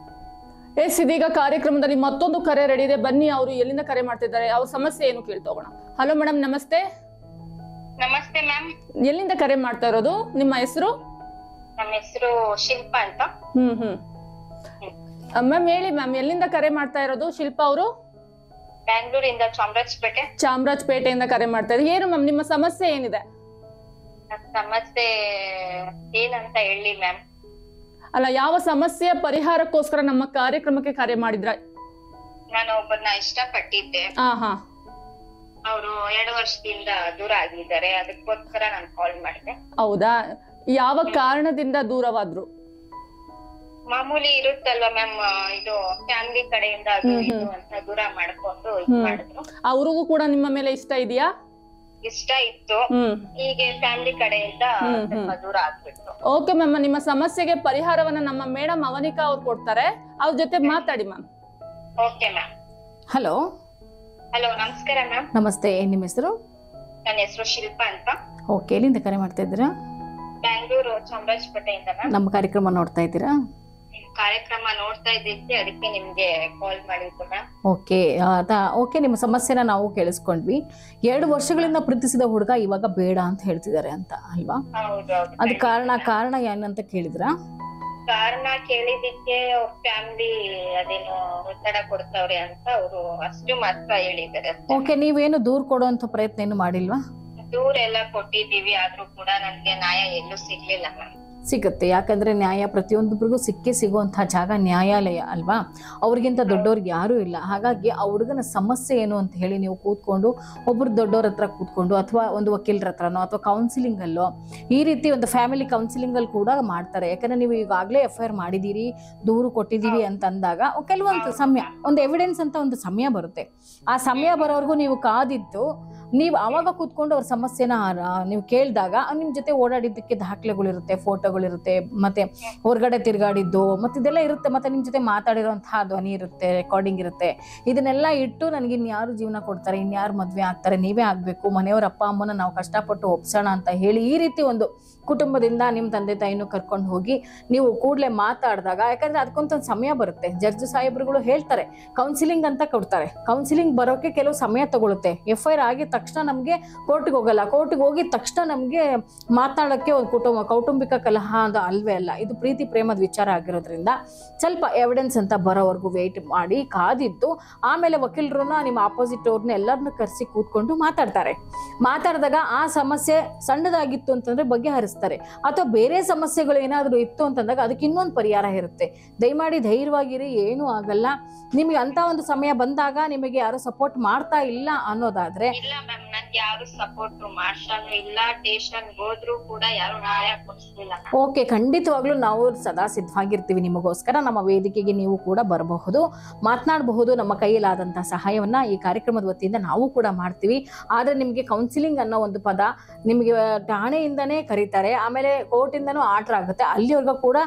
ಎಸ್, ಇದೀಗ ಕಾರ್ಯಕ್ರಮದಲ್ಲಿ ಮತ್ತೊಂದು ಕರೆ ರೆಡಿ ಇದೆ. ಬನ್ನಿ, ಅವರು ಎಲ್ಲಿಂದ ಕರೆ ಮಾಡ್ತಿದ್ದಾರೆ, ಅವ್ರ ಸಮಸ್ಯೆ ಏನು ಕೇಳ್ತೋಗೋಣ. ಹಲೋ ಮೇಡಮ್, ನಮಸ್ತೆ. ನಮಸ್ತೆ ಮ್ಯಾಮ್. ಎಲ್ಲಿಂದ ಕರೆ ಮಾಡ್ತಾ ಇರೋದು? ನಿಮ್ಮ ಹೆಸರು? ನಮ್ಮ ಹೆಸರು ಶಿಲ್ಪಾ ಅಂತ. ಮ್ಯಾಮ್ ಹೇಳಿ ಮ್ಯಾಮ್, ಎಲ್ಲಿಂದ ಕರೆ ಮಾಡ್ತಾ ಇರೋದು? ಶಿಲ್ಪಾ ಅವರು ಬ್ಯಾಂಗ್ಳೂರಿಂದ ಚಾಮರಾಜಪೇಟೆಯಿಂದ ಕರೆ ಮಾಡ್ತಾ ಇದ್ದಾರೆ. ಏನು ಮ್ಯಾಮ್ ನಿಮ್ಮ ಸಮಸ್ಯೆ ಏನಿದೆ? ಸಮಸ್ಯೆ ಏನಂತ ಹೇಳಿ ಮ್ಯಾಮ್? ಅಲ್ಲ, ಯಾವ ಸಮಸ್ಯೆಯ ಪರಿಹಾರಕ್ಕೋಸ್ಕರ ನಮ್ಮ ಕಾರ್ಯಕ್ರಮಕ್ಕೆ ಕರೆ ಮಾಡಿದ್ರ? ನಾನು ಒಬ್ಬರನ್ನ ಇಷ್ಟಪಟ್ಟಿದ್ದೆ. ಅವರು 2 ವರ್ಷದಿಂದ ದೂರ ಆಗಿದ್ದಾರೆ, ಅದಕ್ಕೋಸ್ಕರ ನಾನು ಕಾಲ್ ಮಾಡಿದೆ. ಹೌದಾ? ಯಾವ ಕಾರಣದಿಂದ ದೂರವಾದ್ರು? ಮಾಮೂಲಿ ಇರುತ್ತಲ್ವಾ ಮ್ಯಾಮ್, ಇದು ಫ್ಯಾಮಿಲಿ ಕಡೆಯಿಂದ ಅದು ಇದು ಅಂತ ದೂರ ಮಾಡ್ಕೊಂಡು ಮಾಡಿದ್ರು. ಅವ್ರಿಗೂ ಕೂಡ ನಿಮ್ಮ ಮೇಲೆ ಇಷ್ಟ ಇದೆಯಾ? ಇಷ್ಟ ಇತ್ತು, ಹೀಗೆ ಫ್ಯಾಮಿಲಿ ಕಡೆಯಿಂದ ಸ್ವಲ್ಪ ದೂರ ಆಗ್ಬಿಟ್ಟು. ಓಕೆ ಮ್ಯಾಮ್, ನಿಮ್ಮ ಸಮಸ್ಯೆಗೆ ಪರಿಹಾರವನ್ನ ನಮ್ಮ ಮೇಡಮ್ ಅವನಿಕಾ ಅವ್ರು ಕೊಡ್ತಾರೆ, ಅವ್ರ ಜೊತೆ ಮಾತಾಡಿ ma'am. Okay ma'am. Hello. Hello, ನಮಸ್ಕಾರ ಮ್ಯಾಮ್. ನಮಸ್ತೆ, ಏನ್ ನಿಮ್ಮ ಹೆಸರು? ನನ್ನ ಹೆಸರು ಶಿಲ್ಪಾ ಅಂತ. ಓಕೆ, ಎಲ್ಲಿಂದ ಕರೆ ಮಾಡ್ತಾ ಇದ್ದೀರಾ? ಬ್ಯಾಂಗ್ಳೂರು ಚಾಮರಾಜಪೇಟೆಯಿಂದ ಮ್ಯಾಮ್. ನಮ್ಮ ಕಾರ್ಯಕ್ರಮ ನೋಡ್ತಾ ಇದ್ದೀರಾ? ಕಾರ್ಯಕ್ರಮ ನೋಡ್ತಾ ಇದ್ದಿದ್ದೆ, ಅದಕ್ಕೆ ನಿಮ್ಗೆ ಕಾಲ್ ಮಾಡಿದ್ದು ಮ್ಯಾಮ್. ಓಕೆ, ನಿಮ್ಮ ಸಮಸ್ಯೆನ ನಾವು ಕೇಳಿಸ್ಕೊಂಡ್ವಿ. 2 ವರ್ಷಗಳಿಂದ ಪ್ರೀತಿಸಿದ ಹುಡುಗ ಇವಾಗ ಬೇಡ ಅಂತ ಹೇಳ್ತಿದ್ದಾರೆ ಅಂತ ಅಲ್ವಾ? ಹೌದೌದು. ಅದ್ ಕಾರಣ ಏನಂತ ಕೇಳಿದ್ರಾ? ಕಾರಣ ಕೇಳಿದಕ್ಕೆ ಅವ್ರ ಫ್ಯಾಮಿಲಿ ಅದೇನೋ ಒತ್ತಡ ಕೊಡ್ತಾವ್ರೆ ಅಂತ ಅವರು ಅಷ್ಟು ಮಾತ್ರ ಹೇಳಿದ್ದಾರೆ. ಓಕೆ, ನೀವೇನು ದೂರ್ ಕೊಡುವಂತ ಪ್ರಯತ್ನ ಏನು ಮಾಡಿಲ್ವಾ? ದೂರ ಎಲ್ಲ ಕೊಟ್ಟಿದೀವಿ, ಆದ್ರೂ ಕೂಡ ನನ್ಗೆ ನ್ಯಾಯ ಎಲ್ಲೂ ಸಿಗ್ಲಿಲ್ಲ ಮ್ಯಾಮ್. ಸಿಗುತ್ತೆ, ಯಾಕಂದ್ರೆ ನ್ಯಾಯ ಪ್ರತಿಯೊಂದೊಬ್ರಿಗೂ ಸಿಗುವಂತಹ ಜಾಗ ನ್ಯಾಯಾಲಯ ಅಲ್ವಾ? ಅವ್ರಿಗಿಂತ ದೊಡ್ಡವ್ರಿಗೆ ಯಾರು ಇಲ್ಲ. ಹಾಗಾಗಿ ಆ ಹುಡುಗನ ಸಮಸ್ಯೆ ಏನು ಅಂತ ಹೇಳಿ ನೀವು ಕೂತ್ಕೊಂಡು ಒಬ್ರು ದೊಡ್ಡವ್ರ ಹತ್ರ ಕೂತ್ಕೊಂಡು, ಅಥವಾ ಒಂದು ವಕೀಲರ ಹತ್ರನೋ ಅಥವಾ ಕೌನ್ಸಿಲಿಂಗ್ ಅಲ್ಲೋ, ಈ ರೀತಿ ಒಂದು ಫ್ಯಾಮಿಲಿ ಕೌನ್ಸಿಲಿಂಗ್ ಅಲ್ಲಿ ಕೂಡ ಮಾಡ್ತಾರೆ. ಯಾಕಂದ್ರೆ ನೀವು ಈಗಾಗಲೇ FIR ಮಾಡಿದೀರಿ, ದೂರು ಕೊಟ್ಟಿದ್ದೀವಿ ಅಂತ ಅಂದಾಗ ಕೆಲವೊಂದು ಸಮಯ, ಒಂದು ಎವಿಡೆನ್ಸ್ ಅಂತ ಒಂದು ಸಮಯ ಬರುತ್ತೆ. ಆ ಸಮಯ ಬರೋವರೆಗೂ ನೀವು ಕಾದಿದ್ದು, ನೀವು ಆವಾಗ ಕೂತ್ಕೊಂಡು ಅವ್ರ ಸಮಸ್ಯೆನ ನೀವು ಕೇಳಿದಾಗ ನಿಮ್ ಜೊತೆ ಓಡಾಡಿದ್ದಕ್ಕೆ ದಾಖಲೆಗಳಿರುತ್ತೆ, ಫೋಟೋಗಳಿರುತ್ತೆ, ಮತ್ತೆ ಹೊರಗಡೆ ತಿರ್ಗಾಡಿದ್ದು ಮತ್ತೆ ಇದೆಲ್ಲ ಇರುತ್ತೆ, ಮತ್ತೆ ನಿಮ್ ಜೊತೆ ಮಾತಾಡಿರೋಂತಹ ಧ್ವನಿ ಇರುತ್ತೆ, ರೆಕಾರ್ಡಿಂಗ್ ಇರುತ್ತೆ. ಇದನ್ನೆಲ್ಲ ಇಟ್ಟು ನನಗೆ ಇನ್ಯಾರು ಜೀವನ ಕೊಡ್ತಾರೆ, ಇನ್ಯಾರು ಮದ್ವೆ ಆಗ್ತಾರೆ, ನೀವೇ ಆಗ್ಬೇಕು, ಮನೆಯವ್ರ ಅಪ್ಪ ಅಮ್ಮನ ನಾವು ಕಷ್ಟಪಟ್ಟು ಒಪ್ಸೋಣ ಅಂತ ಹೇಳಿ ಈ ರೀತಿ ಒಂದು ಕುಟುಂಬದಿಂದ ನಿಮ್ ತಂದೆ ತಾಯಿನೂ ಕರ್ಕೊಂಡು ಹೋಗಿ ನೀವು ಕೂಡ್ಲೆ ಮಾತಾಡಿದಾಗ, ಯಾಕಂದ್ರೆ ಅದಕ್ಕೊಂದು ಸಮಯ ಬರುತ್ತೆ. ಜಡ್ಜ್ ಸಾಹೇಬ್ರುಗಳು ಹೇಳ್ತಾರೆ, ಕೌನ್ಸಿಲಿಂಗ್ ಅಂತ ಕೊಡ್ತಾರೆ. ಕೌನ್ಸಿಲಿಂಗ್ ಬರೋಕೆ ಕೆಲವು ಸಮಯ ತಗೊಳುತ್ತೆ. FIR ಆಗಿದ ತಕ್ಷಣ ನಮ್ಗೆ ಕೋರ್ಟ್ಗೆ ಹೋಗಲ್ಲ, ಕೋರ್ಟ್ಗೆ ಹೋಗಿದ ತಕ್ಷಣ ನಮ್ಗೆ ಮಾತಾಡೋಕ್ಕೆ ಒಂದು ಕೌಟುಂಬಿಕ ಕಲಹ ಅಂತ ಅಲ್ವೇ ಅಲ್ಲ. ಇದು ಪ್ರೀತಿ ಪ್ರೇಮದ ವಿಚಾರ ಆಗಿರೋದ್ರಿಂದ ಸ್ವಲ್ಪ ಎವಿಡೆನ್ಸ್ ಅಂತ ಬರೋವರೆಗೂ ವೇಟ್ ಮಾಡಿ ಕಾದಿದ್ದು, ಆಮೇಲೆ ವಕೀಲರನ್ನ ನಿಮ್ಮ ಆಪೋಸಿಟ್ ಅವ್ರನ್ನ ಎಲ್ಲರನ್ನ ಕರೆಸಿ ಕೂತ್ಕೊಂಡು ಮಾತಾಡಿದಾಗ ಆ ಸಮಸ್ಯೆ ಸಣ್ಣದಾಗಿತ್ತು ಅಂತಂದ್ರೆ ಬಗೆಹರಿಸ್ತಾರೆ, ಅಥವಾ ಬೇರೆ ಸಮಸ್ಯೆಗಳು ಏನಾದ್ರು ಇತ್ತು ಅಂತಂದಾಗ ಅದಕ್ಕೆ ಇನ್ನೊಂದು ಪರಿಹಾರ ಇರುತ್ತೆ. ದಯಮಾಡಿ ಧೈರ್ಯವಾಗಿರಿ, ಏನೂ ಆಗಲ್ಲ. ನಿಮ್ಗೆ ಅಂತ ಒಂದು ಸಮಯ ಬಂದಾಗ ನಿಮಗೆ ಯಾರು ಸಪೋರ್ಟ್ ಮಾಡ್ತಾ ಇಲ್ಲ ಅನ್ನೋದಾದ್ರೆ, ಇಲ್ಲ ಮ್ಯಾಮ್, ನನ್ಗೆ ಯಾರು ಸಪೋರ್ಟ್ ಮಾಡ್ಸಾನು ಇಲ್ಲ, ಸ್ಟೇಷನ್ ಹೋದ್ರು ಕೂಡ ಯಾರು ನ್ಯಾಯ ಕೊಡಿಸ್ಲಿಲ್ಲ. ಓಕೆ, ಖಂಡಿತವಾಗ್ಲೂ ನಾವು ಸದಾ ಸಿದ್ಧವಾಗಿರ್ತೀವಿ ನಿಮಗೋಸ್ಕರ. ನಮ್ಮ ವೇದಿಕೆಗೆ ನೀವು ಕೂಡ ಬರಬಹುದು, ಮಾತನಾಡಬಹುದು. ನಮ್ಮ ಕೈಯಲ್ಲಾದಂತಹ ಸಹಾಯವನ್ನ ಈ ಕಾರ್ಯಕ್ರಮದ ವತಿಯಿಂದ ನಾವು ಕೂಡ ಮಾಡ್ತೀವಿ. ಆದ್ರೆ ನಿಮ್ಗೆ ಕೌನ್ಸಿಲಿಂಗ್ ಅನ್ನೋ ಒಂದು ಪದ ನಿಮ್ಗೆ ಠಾಣೆಯಿಂದನೇ ಕರೀತಾರೆ, ಆಮೇಲೆ ಕೋರ್ಟ್ ಇಂದನೂ ಆರ್ಡರ್ ಆಗುತ್ತೆ. ಅಲ್ಲಿವರೆಗೂ ಕೂಡ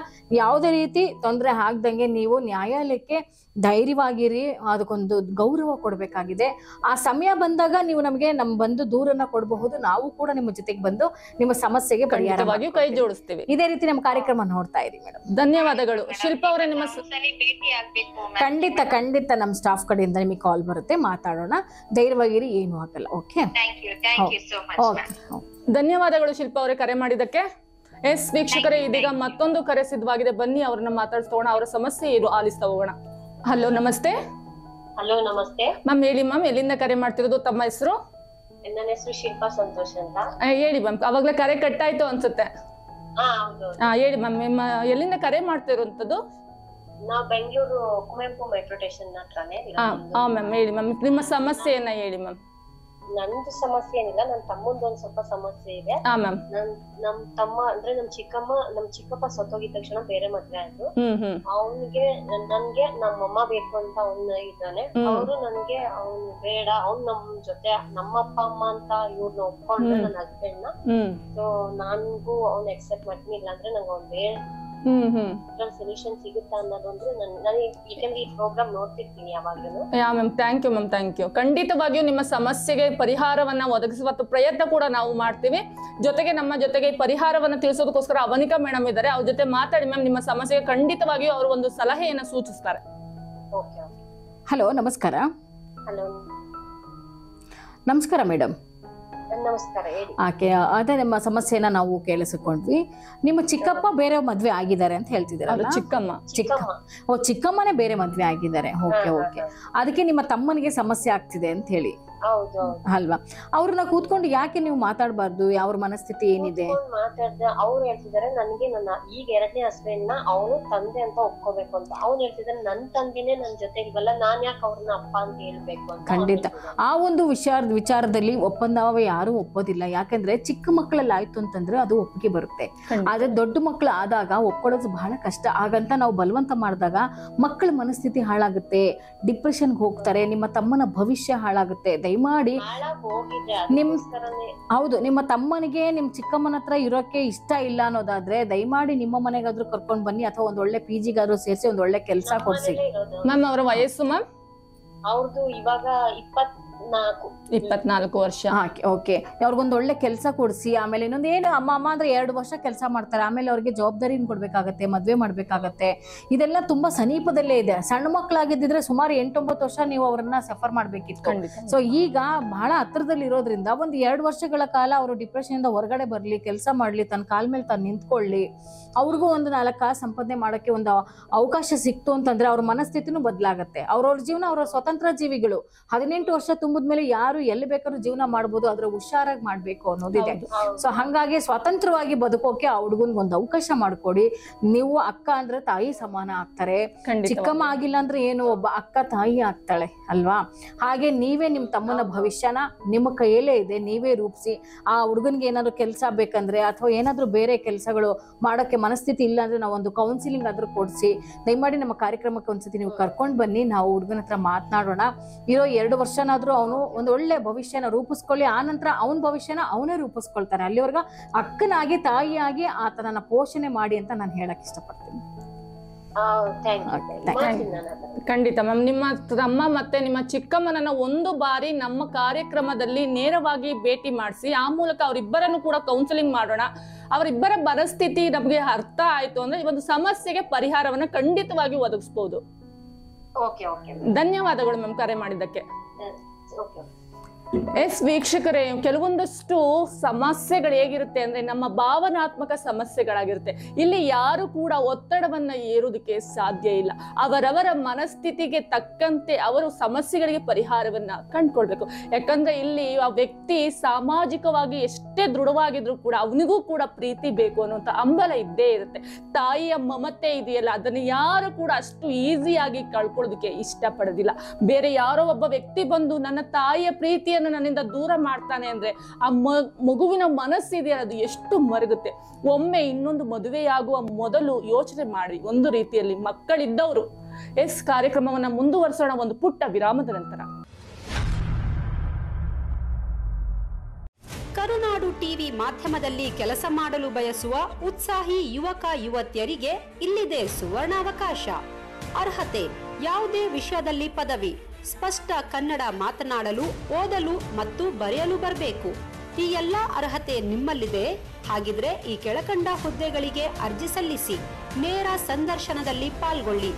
ಯಾವುದೇ ರೀತಿ ತೊಂದರೆ ಆಗ್ದಂಗೆ ನೀವು ನ್ಯಾಯಾಲಯಕ್ಕೆ ಧೈರ್ಯವಾಗಿರಿ, ಅದಕ್ಕೊಂದು ಗೌರವ ಕೊಡಬೇಕಾಗಿದೆ. ಆ ಸಮಯ ಬಂದಾಗ ನೀವು ನಮಗೆ ಬಂದು ದೂರನ್ನ ಕೊಡಬಹುದು, ನಾವು ಕೂಡ ನಿಮ್ಮ ಜೊತೆಗೆ ಬಂದು ನಿಮ್ಮ ಸಮಸ್ಯೆಗೆ ಪರಿಹಾರವಾಗಿ ಕೈ ಜೋಡಿಸ್ತೀವಿ. ಇದೇ ರೀತಿ ನಮ್ಮ ಕಾರ್ಯಕ್ರಮ ನೋಡ್ತಾ ಇರಿ ಮೇಡಮ್. ಧನ್ಯವಾದಗಳು ಶಿಲ್ಪಾ ಅವರೇ. ನಿಮ್ಮ ಭೇಟಿ ಆಗ್ಬೇಕು. ಖಂಡಿತ ನಮ್ಮ ಸ್ಟಾಫ್ ಕಡೆಯಿಂದ ನಿಮಗೆ ಕಾಲ್ ಬರುತ್ತೆ, ಮಾತಾಡೋಣ. ಧೈರ್ಯವಾಗಿರಿ, ಏನು ಆಗಲ್ಲ. ಓಕೆ, ಧನ್ಯವಾದಗಳು ಶಿಲ್ಪಾ ಅವರೇ ಕರೆ ಮಾಡಿದ್ದಕ್ಕೆ. ಎಸ್ ವೀಕ್ಷಕರೇ, ಇದೀಗ ಮತ್ತೊಂದು ಕರೆ ಸಿದ್ಧವಾಗಿದೆ. ಬನ್ನಿ ಅವ್ರನ್ನ ಮಾತಾಡ್ಸೋಣ, ಅವರ ಸಮಸ್ಯೆ ಏನು ಆಲಿಸ್ತಾ ಹೋಗೋಣ. ಹಲೋ, ನಮಸ್ತೆ. ಹಲೋ, ನಮಸ್ತೆ ಮ್ಯಾಮ್. ಹೇಳಿ ಮ್ಯಾಮ್, ಎಲ್ಲಿಂದ ಕರೆ ಮಾಡ್ತಿರೋದು? ತಮ್ಮ ಹೆಸರು? ನನ್ನ ಹೆಸರು ಶಿಲ್ಪಾ ಸಂತೋಷ್ ಅಂತ. ಹೇಳಿ ಮ್ಯಾಮ್, ಅವಾಗ್ಲೇ ಕರೆ ಕಟ್ಟಾಯ್ತು ಅನ್ಸುತ್ತೆ. ಹೇಳಿ ಮ್ಯಾಮ್, ನಿಮ್ಮ ಎಲ್ಲಿಂದ ಕರೆ ಮಾಡ್ತಿರುವಂತದ್ದು? ನಾವು ಬೆಂಗಳೂರು ಕುವೆಂಪು ಮೆಟ್ರೋ ಸ್ಟೇಷನ್ ಹತ್ರನೇ. ಮ್ಯಾಮ್ ಹೇಳಿ ಮ್ಯಾಮ್, ನಿಮ್ಮ ಸಮಸ್ಯೆಯನ್ನ ಹೇಳಿ ಮ್ಯಾಮ್. ನಂದು ಸಮಸ್ಯೆ ಏನಿಲ್ಲ, ನನ್ ತಮ್ಮಂದು ಒಂದ್ ಸ್ವಲ್ಪ ಸಮಸ್ಯೆ ಇದೆ. ನಮ್ ತಮ್ಮ ಅಂದ್ರೆ ನಮ್ ಚಿಕ್ಕಪ್ಪ ಸತ್ತೋಗಿದ ತಕ್ಷಣ ಬೇರೆ ಮದ್ವೆ ಆಯ್ತು. ಅವನಿಗೆ ನನ್ಗೆ ನಮ್ಮಮ್ಮ ಬೇಕು ಅಂತ ಅವ್ನ ಇದ್ದಾನೆ. ಅವರು ನನ್ಗೆ ಅವ್ನು ಬೇಡ, ಅವ್ನ್ ನಮ್ ಜೊತೆ ನಮ್ಮ ಅಪ್ಪ ಅಮ್ಮ ಅಂತ ಇವ್ರನ್ನ ಒಪ್ಕೊಂಡ್ರೆ ನನ್ನ ಹಸ್ಬೆಂಡ್ ನ. ಸೊ ನನ್ಗೂ ಅವ್ನ ಎಕ್ಸೆಪ್ಟ್ ಮಾಡ್ತೀನಿ, ಇಲ್ಲಾಂದ್ರೆ ನಂಗೆ ಅವ್ನ್ ಬೇಡ ಸೊಲ್ಯೂಷನ್ ಸಿಗುತ್ತಾ ಅನ್ನೋದೊಂದು ನಾನು ಈ ಪ್ರೋಗ್ರಾಮ್ ನೋಡ್ತಿರ್ತೀನಿ ಯಾವಾಗಲೂ. Ma'am, thank you ma'am, thank you. ಖಂಡಿತವಾಗಿಯೂ ನಿಮ್ಮ ಸಮಸ್ಯೆಗೆ ಪರಿಹಾರವನ್ನ ಒದಗಿಸುವ ಪ್ರಯತ್ನ ಕೂಡ ನಾವು ಮಾಡ್ತೀವಿ. ಜೊತೆಗೆ ನಮ್ಮ ಜೊತೆಗೆ ಪರಿಹಾರವನ್ನ ತಿಳಿಸೋದಕ್ಕೋಸ್ಕರ ಅವನಿಕಾ ಮೇಡಮ್ ಇದ್ದಾರೆ, ಅವ್ರ ಜೊತೆ ಮಾತಾಡಿ ಮ್ಯಾಮ್. ನಿಮ್ಮ ಸಮಸ್ಯೆಗೆ ಖಂಡಿತವಾಗಿಯೂ ಅವರು ಒಂದು ಸಲಹೆಯನ್ನ ಸೂಚಿಸ್ತಾರೆ. ಹಲೋ, ನಮಸ್ಕಾರ. ಹಲೋ, ನಮಸ್ಕಾರ ಮೇಡಮ್. ನಮಸ್ಕಾರ, ಹೇಳಿ. ಅದೇ ನಿಮ್ಮ ಸಮಸ್ಯೆನ ನಾವು ಕೇಳಿಸಿಕೊಂಡ್ವಿ. ನಿಮ್ಮ ಚಿಕ್ಕಪ್ಪ ಬೇರೆ ಮದ್ವೆ ಆಗಿದ್ದಾರೆ ಅಂತ ಹೇಳ್ತಿದ್ದೀರಲ್ಲ? ಚಿಕ್ಕಮ್ಮನೇ ಬೇರೆ ಮದ್ವೆ ಆಗಿದ್ದಾರೆ. Okay okay. ಅದಕ್ಕೆ ನಿಮ್ಮ ತಮ್ಮನಿಗೆ ಸಮಸ್ಯೆ ಆಗ್ತಿದೆ ಅಂತ ಹೇಳಿ ಅಲ್ವಾ? ಅವ್ರನ್ನ ಕೂತ್ಕೊಂಡು ಯಾಕೆ ನೀವು ಮಾತಾಡ್ಬಾರ್ದು? ಅವ್ರ ಮನಸ್ಥಿತಿ ಏನಿದೆ ಮಾತಾಡ್ದೆ. ಅವ್ರು ಹೇಳ್ತಿದಾರೆ ನನಗೆ ನನ್ನ ಈಗ 2ನೇ ಹಸ್ಬೆಂಡ್ ನ ಅವನು ತಂದೆ ಅಂತ ಒಪ್ಕೋಬೇಕು ಅಂತ. ಅವ್ನು ಹೇಳ್ತಿದಾರೆ ನನ್ ತಂದೆನೇ ನನ್ ಜೊತೆಗೆ ಬಲ್ಲ, ನಾನ್ ಯಾಕೆ ಅವ್ರನ್ನ ಅಪ್ಪ ಅಂತ ಹೇಳ್ಬೇಕು ಅಂತ. ಖಂಡಿತ ಆ ಒಂದು ವಿಚಾರದಲ್ಲಿ ಒಪ್ಪಂದ ಯಾರು ಒಪ್ಪೋದಿಲ್ಲ. ಯಾಕಂದ್ರೆ ಚಿಕ್ಕ ಮಕ್ಕಳಲ್ಲಿ ಆಯ್ತು ಅಂತಂದ್ರೆ ಅದು ಒಪ್ಪಿಗೆ ಬರುತ್ತೆ. ಆದ್ರೆ ದೊಡ್ಡ ಮಕ್ಕಳು ಆದಾಗ ಒಪ್ಕೊಳ್ಳೋದು ಬಹಳ ಕಷ್ಟ. ಹಾಗಂತ ನಾವು ಬಲವಂತ ಮಾಡಿದಾಗ ಮಕ್ಕಳ ಮನಸ್ಥಿತಿ ಹಾಳಾಗುತ್ತೆ, ಡಿಪ್ರೆಷನ್ಗೆ ಹೋಗ್ತಾರೆ, ನಿಮ್ಮ ತಮ್ಮನ ಭವಿಷ್ಯ ಹಾಳಾಗುತ್ತೆ. ದಯಮಾಡಿ ನಿಮ್ಮ ತಮ್ಮನಿಗೆ ನಿಮ್ ಚಿಕ್ಕಮ್ಮನ ಹತ್ರ ಇರೋಕೆ ಇಷ್ಟ ಇಲ್ಲ ಅನ್ನೋದಾದ್ರೆ ದಯಮಾಡಿ ನಿಮ್ಮ ಮನೆಗಾದ್ರೂ ಕರ್ಕೊಂಡ್ ಬನ್ನಿ, ಅಥವಾ ಒಂದ್ ಒಳ್ಳೆ PGಗಾದ್ರೂ ಸೇರಿಸಿ ಒಂದ್ ಒಳ್ಳೆ ಕೆಲಸ ಕೊಡ್ಸಿ. ಮ್ಯಾಮ್ ಅವರ ವಯಸ್ಸು ಮ್ಯಾಮ್? ಅವ್ರದ್ದು ಇವಾಗ 24 ವರ್ಷ. ಓಕೆ. ಅವ್ರಿಗೊಂದು ಒಳ್ಳೆ ಕೆಲಸ ಕೊಡಿಸಿ. ಆಮೇಲೆ ಇನ್ನೊಂದು ಏನು, ಅಮ್ಮ ಅಂದ್ರೆ 2 ವರ್ಷ ಕೆಲಸ ಮಾಡ್ತಾರೆ, ಆಮೇಲೆ ಅವ್ರಿಗೆ ಜವಾಬ್ದಾರಿನ ಕೊಡ್ಬೇಕಾಗತ್ತೆ, ಮದ್ವೆ ಮಾಡ್ಬೇಕಾಗತ್ತೆ. ಇದೆಲ್ಲ ತುಂಬಾ ಸಮೀಪದಲ್ಲೇ ಇದೆ. ಸಣ್ಣ ಮಕ್ಕಳಾಗಿದ್ದಿದ್ರೆ ಸುಮಾರು 8-9 ವರ್ಷ ನೀವು ಅವ್ರನ್ನ ಸಫರ್ ಮಾಡ್ಬೇಕಿತ್ತು. ಸೊ ಈಗ ಬಹಳ ಹತ್ರದಲ್ಲಿ ಇರೋದ್ರಿಂದ ಒಂದು 2 ವರ್ಷಗಳ ಕಾಲ ಅವರು ಡಿಪ್ರೆಷನ್ ಇಂದ ಹೊರಗಡೆ ಬರ್ಲಿ, ಕೆಲಸ ಮಾಡ್ಲಿ, ತನ್ನ ಕಾಲ ಮೇಲೆ ತಾನು ನಿಂತ್ಕೊಳ್ಳಿ. ಅವ್ರಿಗೂ ಒಂದು 4 ಕಾಸು ಸಂಪಾದನೆ ಮಾಡಕ್ಕೆ ಒಂದು ಅವಕಾಶ ಸಿಕ್ತು ಅಂತಂದ್ರೆ ಅವ್ರ ಮನಸ್ಥಿತಿನೂ ಬದಲಾಗತ್ತೆ. ಅವ್ರವ್ರ ಜೀವನ, ಅವರ ಸ್ವತಂತ್ರ ಜೀವಿಗಳು. 18 ವರ್ಷ ತುಂಬಿದ್ಮೇಲೆ ಯಾರು ಎಲ್ಲಿ ಬೇಕಾದ್ರೂ ಜೀವನ ಮಾಡ್ಬೋದು, ಅದ್ರ ಹುಷಾರಾಗಿ ಮಾಡ್ಬೇಕು ಅನ್ನೋದಿದೆ. ಸೊ ಹಂಗಾಗಿ ಸ್ವತಂತ್ರವಾಗಿ ಬದುಕೋಕೆ ಆ ಹುಡುಗನ್ಗೆ ಒಂದು ಅವಕಾಶ ಮಾಡ್ಕೊಡಿ. ನೀವು ಅಕ್ಕ ಅಂದ್ರೆ ತಾಯಿ ಸಮಾನ ಆಗ್ತಾರೆ. ಚಿಕ್ಕಮ್ಮ ಆಗಿಲ್ಲ ಅಂದ್ರೆ ಏನು, ಒಬ್ಬ ಅಕ್ಕ ತಾಯಿ ಆಗ್ತಾಳೆ ಅಲ್ವಾ? ಹಾಗೆ ನೀವೇ ನಿಮ್ ತಮ್ಮನ ಭವಿಷ್ಯನ ನಿಮ್ಮ ಕೈಯಲ್ಲೇ ಇದೆ, ನೀವೇ ರೂಪಿಸಿ. ಆ ಹುಡುಗನ್ಗೆ ಏನಾದ್ರು ಕೆಲಸ ಬೇಕಂದ್ರೆ ಅಥವಾ ಏನಾದ್ರು ಬೇರೆ ಕೆಲಸಗಳು ಮಾಡೋಕೆ ಮನಸ್ಥಿತಿ ಇಲ್ಲ ಅಂದ್ರೆ ನಾವು ಒಂದು ಕೌನ್ಸಿಲಿಂಗ್ ಆದ್ರೂ ಕೊಡ್ಸಿ. ದಯಮಾಡಿ ನಮ್ಮ ಕಾರ್ಯಕ್ರಮಕ್ಕೆ ಒಂದ್ಸತಿ ನೀವು ಕರ್ಕೊಂಡ್ ಬನ್ನಿ, ನಾವು ಹುಡುಗನ ಹತ್ರ ಮಾತನಾಡೋಣ. ಇರೋ 2 ವರ್ಷನಾದ್ರೂ ಅವನು ಒಂದು ಒಳ್ಳೆ ಭವಿಷ್ಯನ ರೂಪಿಸ್ಕೊಳ್ಳಿ. ಆ ನಂತರ ಅವನ ಭವಿಷ್ಯನ ಅವನೇ ರೂಪಿಸ್ಕೊಳ್ತಾನೆ. ಅಲ್ಲಿವರೆಗ ಅಕ್ಕನಾಗಿ ತಾಯಿಯಾಗಿ ಆತನನ್ನ ಪೋಷಣೆ ಮಾಡಿ ಅಂತ ನಾನು ಹೇಳಕ್ ಇಷ್ಟಪಡ್ತೀನಿ. ಖಂಡಿತ ಮ್ಯಾಮ್. ನಿಮ್ಮ ತಮ್ಮ ಮತ್ತೆ ನಿಮ್ಮ ಚಿಕ್ಕಮ್ಮನನ್ನ ಒಂದು ಬಾರಿ ನಮ್ಮ ಕಾರ್ಯಕ್ರಮದಲ್ಲಿ ನೇರವಾಗಿ ಭೇಟಿ ಮಾಡಿಸಿ, ಆ ಮೂಲಕ ಅವರಿಬ್ಬರನ್ನು ಕೂಡ ಕೌನ್ಸಿಲಿಂಗ್ ಮಾಡೋಣ. ಅವರಿಬ್ಬರ ಪರಿಸ್ಥಿತಿ ನಮಗೆ ಅರ್ಥ ಆಯ್ತು ಅಂದ್ರೆ ಈ ಒಂದು ಸಮಸ್ಯೆಗೆ ಪರಿಹಾರವನ್ನ ಖಂಡಿತವಾಗಿ ಒದಗಿಸಬಹುದು. ಧನ್ಯವಾದಗಳು ಮ್ಯಾಮ್ ಕರೆ ಮಾಡಿದ್ದಕ್ಕೆ. ಎಸ್ ವೀಕ್ಷಕರೇ, ಕೆಲವೊಂದಷ್ಟು ಸಮಸ್ಯೆಗಳು ಹೇಗಿರುತ್ತೆ ಅಂದ್ರೆ ನಮ್ಮ ಭಾವನಾತ್ಮಕ ಸಮಸ್ಯೆಗಳಾಗಿರುತ್ತೆ. ಇಲ್ಲಿ ಯಾರು ಕೂಡ ಒತ್ತಡವನ್ನ ಏರುವುದಕ್ಕೆ ಸಾಧ್ಯ ಇಲ್ಲ. ಅವರವರ ಮನಸ್ಥಿತಿಗೆ ತಕ್ಕಂತೆ ಅವರು ಸಮಸ್ಯೆಗಳಿಗೆ ಪರಿಹಾರವನ್ನ ಕಂಡುಕೊಳ್ಬೇಕು. ಯಾಕಂದ್ರೆ ಇಲ್ಲಿ ಆ ವ್ಯಕ್ತಿ ಸಾಮಾಜಿಕವಾಗಿ ಎಷ್ಟೇ ದೃಢವಾಗಿದ್ರು ಕೂಡ ಅವನಿಗೂ ಕೂಡ ಪ್ರೀತಿ ಬೇಕು ಅನ್ನುವಂಥ ಹಂಬಲ ಇದ್ದೇ ಇರುತ್ತೆ. ತಾಯಿಯ ಮಮತೆ ಇದೆಯಲ್ಲ, ಅದನ್ನು ಯಾರು ಕೂಡ ಅಷ್ಟು ಈಸಿಯಾಗಿ ಕಳ್ಕೊಳ್ಳೋದಕ್ಕೆ ಇಷ್ಟಪಡೋದಿಲ್ಲ. ಬೇರೆ ಯಾರೋ ಒಬ್ಬ ವ್ಯಕ್ತಿ ಬಂದು ನನ್ನ ತಾಯಿಯ ಪ್ರೀತಿಯನ್ನು ನನ್ನಿಂದ ದೂರ ಮಾಡ್ತಾನೆ ಅಂದ್ರೆ ಆ ಮಗುವಿನ ಮನಸ್ಸಿದೆಯಲ್ಲ, ಅದು ಎಷ್ಟು ಮರಗುತ್ತೆ. ಒಮ್ಮೆ ಇನ್ನೊಂದು ಮದುವೆಯಾಗುವ ಮೊದಲು ಯೋಚನೆ ಮಾಡಿ. ಒಂದು ರೀತಿಯಲ್ಲಿ ಮಕ್ಕಳಿದ್ದವರು. ಎಸ್ ಕಾರ್ಯಕ್ರಮವನ್ನ ಮುಂದುವರಿಸೋಣ ಒಂದು ಪುಟ್ಟ ವಿರಾಮದ ನಂತರ. ಕರುನಾಡು ಟಿವಿ ಮಾಧ್ಯಮದಲ್ಲಿ ಕೆಲಸ ಮಾಡಲು ಬಯಸುವ ಉತ್ಸಾಹಿ ಯುವಕ ಯುವತಿಯರಿಗೆ ಇಲ್ಲಿದೆ ಸುವರ್ಣಾವಕಾಶ. ಅರ್ಹತೆ: ಯಾವುದೇ ವಿಷಯದಲ್ಲಿ ಪದವಿ, ಸ್ಪಷ್ಟ ಕನ್ನಡ ಮಾತನಾಡಲು, ಓದಲು ಮತ್ತು ಬರೆಯಲು ಬರಬೇಕು. ಈ ಎಲ್ಲ ಅರ್ಹತೆ ನಿಮ್ಮಲ್ಲಿದೆ. ಹಾಗಿದ್ರೆ ಈ ಕೆಳಕಂಡ ಹುದ್ದೆಗಳಿಗೆ ಅರ್ಜಿ ಸಲ್ಲಿಸಿ. ನೇರ ಸಂದರ್ಶನದಲ್ಲಿ ಪಾಲ್ಗೊಳ್ಳಿ.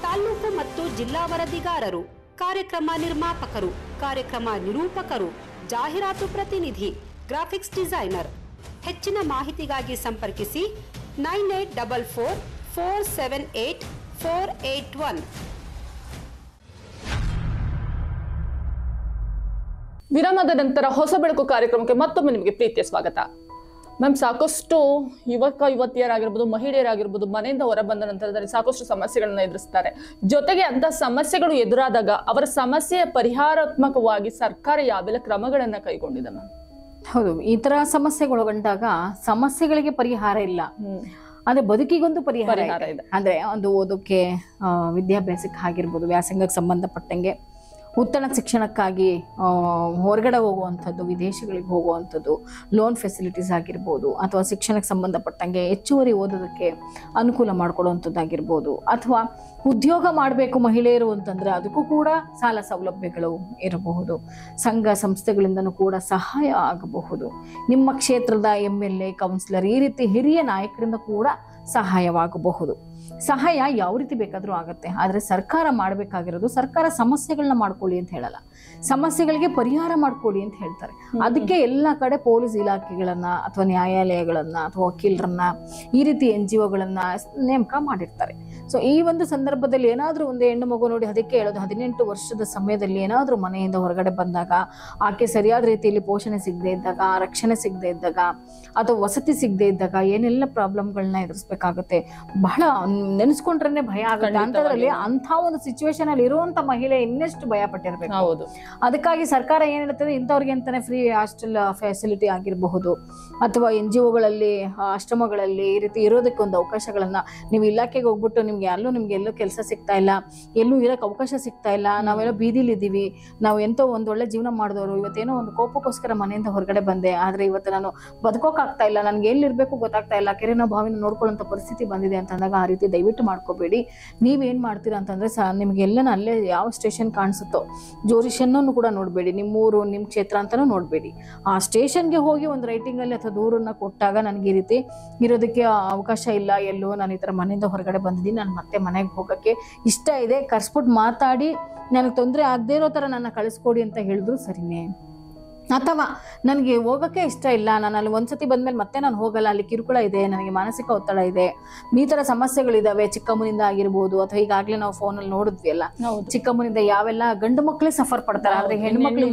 ತಾಲೂಕು ಮತ್ತು ಜಿಲ್ಲಾ ವರದಿಗಾರರು, ಕಾರ್ಯಕ್ರಮ ನಿರ್ಮಾಪಕರು, ಕಾರ್ಯಕ್ರಮ ನಿರೂಪಕರು, ಜಾಹೀರಾತು ಪ್ರತಿನಿಧಿ, ಗ್ರಾಫಿಕ್ಸ್ ಡಿಸೈನರ್. ಹೆಚ್ಚಿನ ಮಾಹಿತಿಗಾಗಿ ಸಂಪರ್ಕಿಸಿ 9844478481. ವಿರಾಮದ ನಂತರ ಹೊಸ ಬೆಳಕು ಕಾರ್ಯಕ್ರಮಕ್ಕೆ ಮತ್ತೊಮ್ಮೆ ನಿಮಗೆ ಪ್ರೀತಿಯ ಸ್ವಾಗತ. ಮ್ಯಾಮ್, ಸಾಕಷ್ಟು ಯುವಕ ಯುವತಿಯರಾಗಿರ್ಬೋದು, ಮಹಿಳೆಯರಾಗಿರ್ಬೋದು, ಮನೆಯಿಂದ ಹೊರ ಬಂದ ನಂತರದಲ್ಲಿ ಸಾಕಷ್ಟು ಸಮಸ್ಯೆಗಳನ್ನ ಎದುರಿಸ್ತಾರೆ. ಜೊತೆಗೆ ಅಂತ ಸಮಸ್ಯೆಗಳು ಎದುರಾದಾಗ ಅವರ ಸಮಸ್ಯೆಯ ಪರಿಹಾರಾತ್ಮಕವಾಗಿ ಸರ್ಕಾರ ಯಾವೆಲ್ಲ ಕ್ರಮಗಳನ್ನ ಕೈಗೊಂಡಿದೆ ಮ್ಯಾಮ್? ಹೌದು, ಈ ತರ ಸಮಸ್ಯೆಗಳು ಬಂದಾಗ ಸಮಸ್ಯೆಗಳಿಗೆ ಪರಿಹಾರ ಇಲ್ಲ, ಅಂದ್ರೆ ಬದುಕಿಗೊಂದು ಪರಿಹಾರ ಇದೆ. ಅಂದ್ರೆ ಒಂದು ಓದೋಕೆ, ವಿದ್ಯಾಭ್ಯಾಸಕ್ಕೆ ಆಗಿರ್ಬೋದು, ವ್ಯಾಸಂಗಕ್ಕೆ ಸಂಬಂಧಪಟ್ಟಂಗೆ, ಉತ್ತಮ ಶಿಕ್ಷಣಕ್ಕಾಗಿ ಹೊರಗಡೆ ಹೋಗುವಂಥದ್ದು, ವಿದೇಶಗಳಿಗೆ ಹೋಗುವಂಥದ್ದು, ಲೋನ್ ಫೆಸಿಲಿಟೀಸ್ ಆಗಿರ್ಬೋದು, ಅಥವಾ ಶಿಕ್ಷಣಕ್ಕೆ ಸಂಬಂಧಪಟ್ಟಂಗೆ ಹೆಚ್ಚುವರಿ ಓದೋದಕ್ಕೆ ಅನುಕೂಲ ಮಾಡಿಕೊಡುವಂಥದ್ದಾಗಿರ್ಬೋದು, ಅಥವಾ ಉದ್ಯೋಗ ಮಾಡಬೇಕು ಮಹಿಳೆಯರು ಅಂತಂದರೆ ಅದಕ್ಕೂ ಕೂಡ ಸಾಲ ಸೌಲಭ್ಯಗಳು ಇರಬಹುದು. ಸಂಘ ಸಂಸ್ಥೆಗಳಿಂದನೂ ಕೂಡ ಸಹಾಯ ಆಗಬಹುದು. ನಿಮ್ಮ ಕ್ಷೇತ್ರದ MLA, ಕೌನ್ಸಿಲರ್, ಈ ರೀತಿ ಹಿರಿಯ ನಾಯಕರಿಂದ ಕೂಡ ಸಹಾಯವಾಗಬಹುದು. ಸಹಾಯ ಯಾವ ರೀತಿ ಬೇಕಾದ್ರೂ ಆಗುತ್ತೆ. ಆದ್ರೆ ಸರ್ಕಾರ ಮಾಡ್ಬೇಕಾಗಿರೋದು, ಸರ್ಕಾರ ಸಮಸ್ಯೆಗಳನ್ನ ಮಾಡ್ಕೊಳ್ಳಿ ಅಂತ ಹೇಳಲ್ಲ, ಸಮಸ್ಯೆಗಳಿಗೆ ಪರಿಹಾರ ಮಾಡ್ಕೊಳ್ಳಿ ಅಂತ ಹೇಳ್ತಾರೆ. ಅದಕ್ಕೆ ಎಲ್ಲ ಕಡೆ ಪೊಲೀಸ್ ಇಲಾಖೆಗಳನ್ನ ಅಥವಾ ನ್ಯಾಯಾಲಯಗಳನ್ನ ಅಥವಾ ವಕೀಲರನ್ನ ಈ ರೀತಿ NGOಗಳನ್ನ ನೇಮಕ ಮಾಡಿರ್ತಾರೆ. ಸೊ ಈ ಒಂದು ಸಂದರ್ಭದಲ್ಲಿ ಏನಾದ್ರೂ ಒಂದು ಹೆಣ್ಣು ಮಗು ನೋಡಿ, ಅದಕ್ಕೆ ಹೇಳೋದು 18 ವರ್ಷದ ಸಮಯದಲ್ಲಿ ಏನಾದ್ರೂ ಮನೆಯಿಂದ ಹೊರಗಡೆ ಬಂದಾಗ, ಆಕೆ ಸರಿಯಾದ ರೀತಿಯಲ್ಲಿ ಪೋಷಣೆ ಸಿಗದೆ ಇದ್ದಾಗ, ರಕ್ಷಣೆ ಸಿಗದೆ ಇದ್ದಾಗ ಅಥವಾ ವಸತಿ ಸಿಗದೆ ಇದ್ದಾಗ ಏನೆಲ್ಲ ಪ್ರಾಬ್ಲಮ್ಗಳನ್ನ ಎದುರಿಸ್ಬೇಕಾಗುತ್ತೆ. ಬಹಳ ನೆನೆಸ್ಕೊಂಡ್ರೆ ಭಯ ಆಗುತ್ತೆ. ಅಂತದ್ರಲ್ಲಿ ಅಂತ ಒಂದು ಸಿಚುವೇಶನ್ ಅಲ್ಲಿ ಇರುವಂತ ಮಹಿಳೆ ಇನ್ನೆಷ್ಟು ಭಯ ಪಟ್ಟಿರ್ಬೇಕು. ಅದಕ್ಕಾಗಿ ಸರ್ಕಾರ ಏನ್ ಹೇಳ್ತದೆ, ಇಂಥವ್ರಿಗೆ ಅಂತಾನೆ ಫ್ರೀ ಹಾಸ್ಟೆಲ್ ಫೆಸಿಲಿಟಿ ಆಗಿರಬಹುದು ಅಥವಾ NGOಗಳಲ್ಲಿ ಆಶ್ರಮಗಳಲ್ಲಿ ಈ ರೀತಿ ಇರೋದಕ್ಕೆ ಒಂದು ಅವಕಾಶಗಳನ್ನ, ನೀವು ಇಲಾಖೆಗೆ ಹೋಗ್ಬಿಟ್ಟು ನಿಮ್ಗೆ ಎಲ್ಲೂ ಕೆಲಸ ಸಿಗ್ತಾ ಇಲ್ಲ, ಎಲ್ಲೂ ಇರಕ್ ಅವಕಾಶ ಸಿಗ್ತಾ ಇಲ್ಲ, ನಾವೆಲ್ಲ ಬೀದಿಲಿ ಇದೀವಿ, ನಾವು ಎಂತೋ ಒಂದ್ ಒಳ್ಳೆ ಜೀವನ ಮಾಡಿದವರು, ಇವತ್ತೇನೋ ಒಂದು ಕೋಪಕ್ಕೋಸ್ಕರ ಮನೆಯಿಂದ ಹೊರಗಡೆ ಬಂದೆ, ಆದ್ರೆ ಇವತ್ತು ನಾನು ಬದುಕೋಕ್ ಆಗ್ತಾ ಇಲ್ಲ, ನನ್ಗೆ ಎಲ್ಲಿರ್ಬೇಕು ಗೊತ್ತಾಗ್ತಾ ಇಲ್ಲ, ಕೆರೆನ ಬಾವಿನ ನೋಡ್ಕೊಳ್ಳೋಂಥ ಪರಿಸ್ಥಿತಿ ಬಂದಿದೆ ಅಂತಂದಾಗ ಆ ರೀತಿ ದಯವಿಟ್ಟು ಮಾಡ್ಕೋಬೇಡಿ. ನೀವೇನ್ ಮಾಡ್ತೀರಾ ಅಂತಂದ್ರೆ ನಿಮ್ಗೆಲ್ಲನ ಅಲ್ಲೇ ಯಾವ ಸ್ಟೇಷನ್ ಕಾಣಿಸುತ್ತೋ ಜೋರಿಷನ್ನು ಕೂಡ ನೋಡ್ಬೇಡಿ, ನಿಮ್ಮೂರು ನಿಮ್ ಕ್ಷೇತ್ರ ಅಂತಾನೂ ನೋಡ್ಬೇಡಿ. ಆ ಸ್ಟೇಷನ್ಗೆ ಹೋಗಿ ಒಂದು ರೈಟಿಂಗ್ ಅಲ್ಲಿ ಅಥವಾ ದೂರನ್ನ ಕೊಟ್ಟಾಗ ನನಗೆ ಈ ರೀತಿ ಇರೋದಕ್ಕೆ ಅವಕಾಶ ಇಲ್ಲ, ಎಲ್ಲೋ ನಾನು ಈ ತರ ಮನೆಯಿಂದ ಹೊರಗಡೆ ಬಂದಿದ್ದೀನಿ, ನಾನು ಮತ್ತೆ ಮನೆಗೆ ಹೋಗಕ್ಕೆ ಇಷ್ಟ ಇದೆ, ಕರ್ಸ್ಬಿಟ್ಟು ಮಾತಾಡಿ ನನಗೆ ತೊಂದರೆ ಆಗದೆ ಇರೋ ತರ ನನ್ನ ಕಳಿಸ್ಕೊಡಿ ಅಂತ ಹೇಳಿದ್ರು ಸರಿನೇ. ಅಥವಾ ನನಗೆ ಹೋಗಕ್ಕೆ ಇಷ್ಟ ಇಲ್ಲ, ನಾನು ಅಲ್ಲಿ ಒಂದ್ಸತಿ ಬಂದ್ಮೇಲೆ ಮತ್ತೆ ನಾನು ಹೋಗಲ್ಲ, ಅಲ್ಲಿ ಕಿರುಕುಳ ಇದೆ, ನನಗೆ ಮಾನಸಿಕ ಒತ್ತಡ ಇದೆ, ಈ ತರ ಸಮಸ್ಯೆಗಳಿದಾವೆ, ಚಿಕ್ಕಮ್ಮನಿಂದ ಆಗಿರ್ಬೋದು ಅಥವಾ ಈಗಾಗ್ಲೇ ನಾವು ಫೋನಲ್ಲಿ ನೋಡಿದ್ವಿ ಅಲ್ಲ, ಚಿಕ್ಕಮ್ಮನಿಂದ ಯಾವೆಲ್ಲ ಗಂಡು ಮಕ್ಕಳೇ ಸಫರ್ ಪಡ್ತಾರೆ, ಆದ್ರೆ ಹೆಣ್ಮಕ್ಳು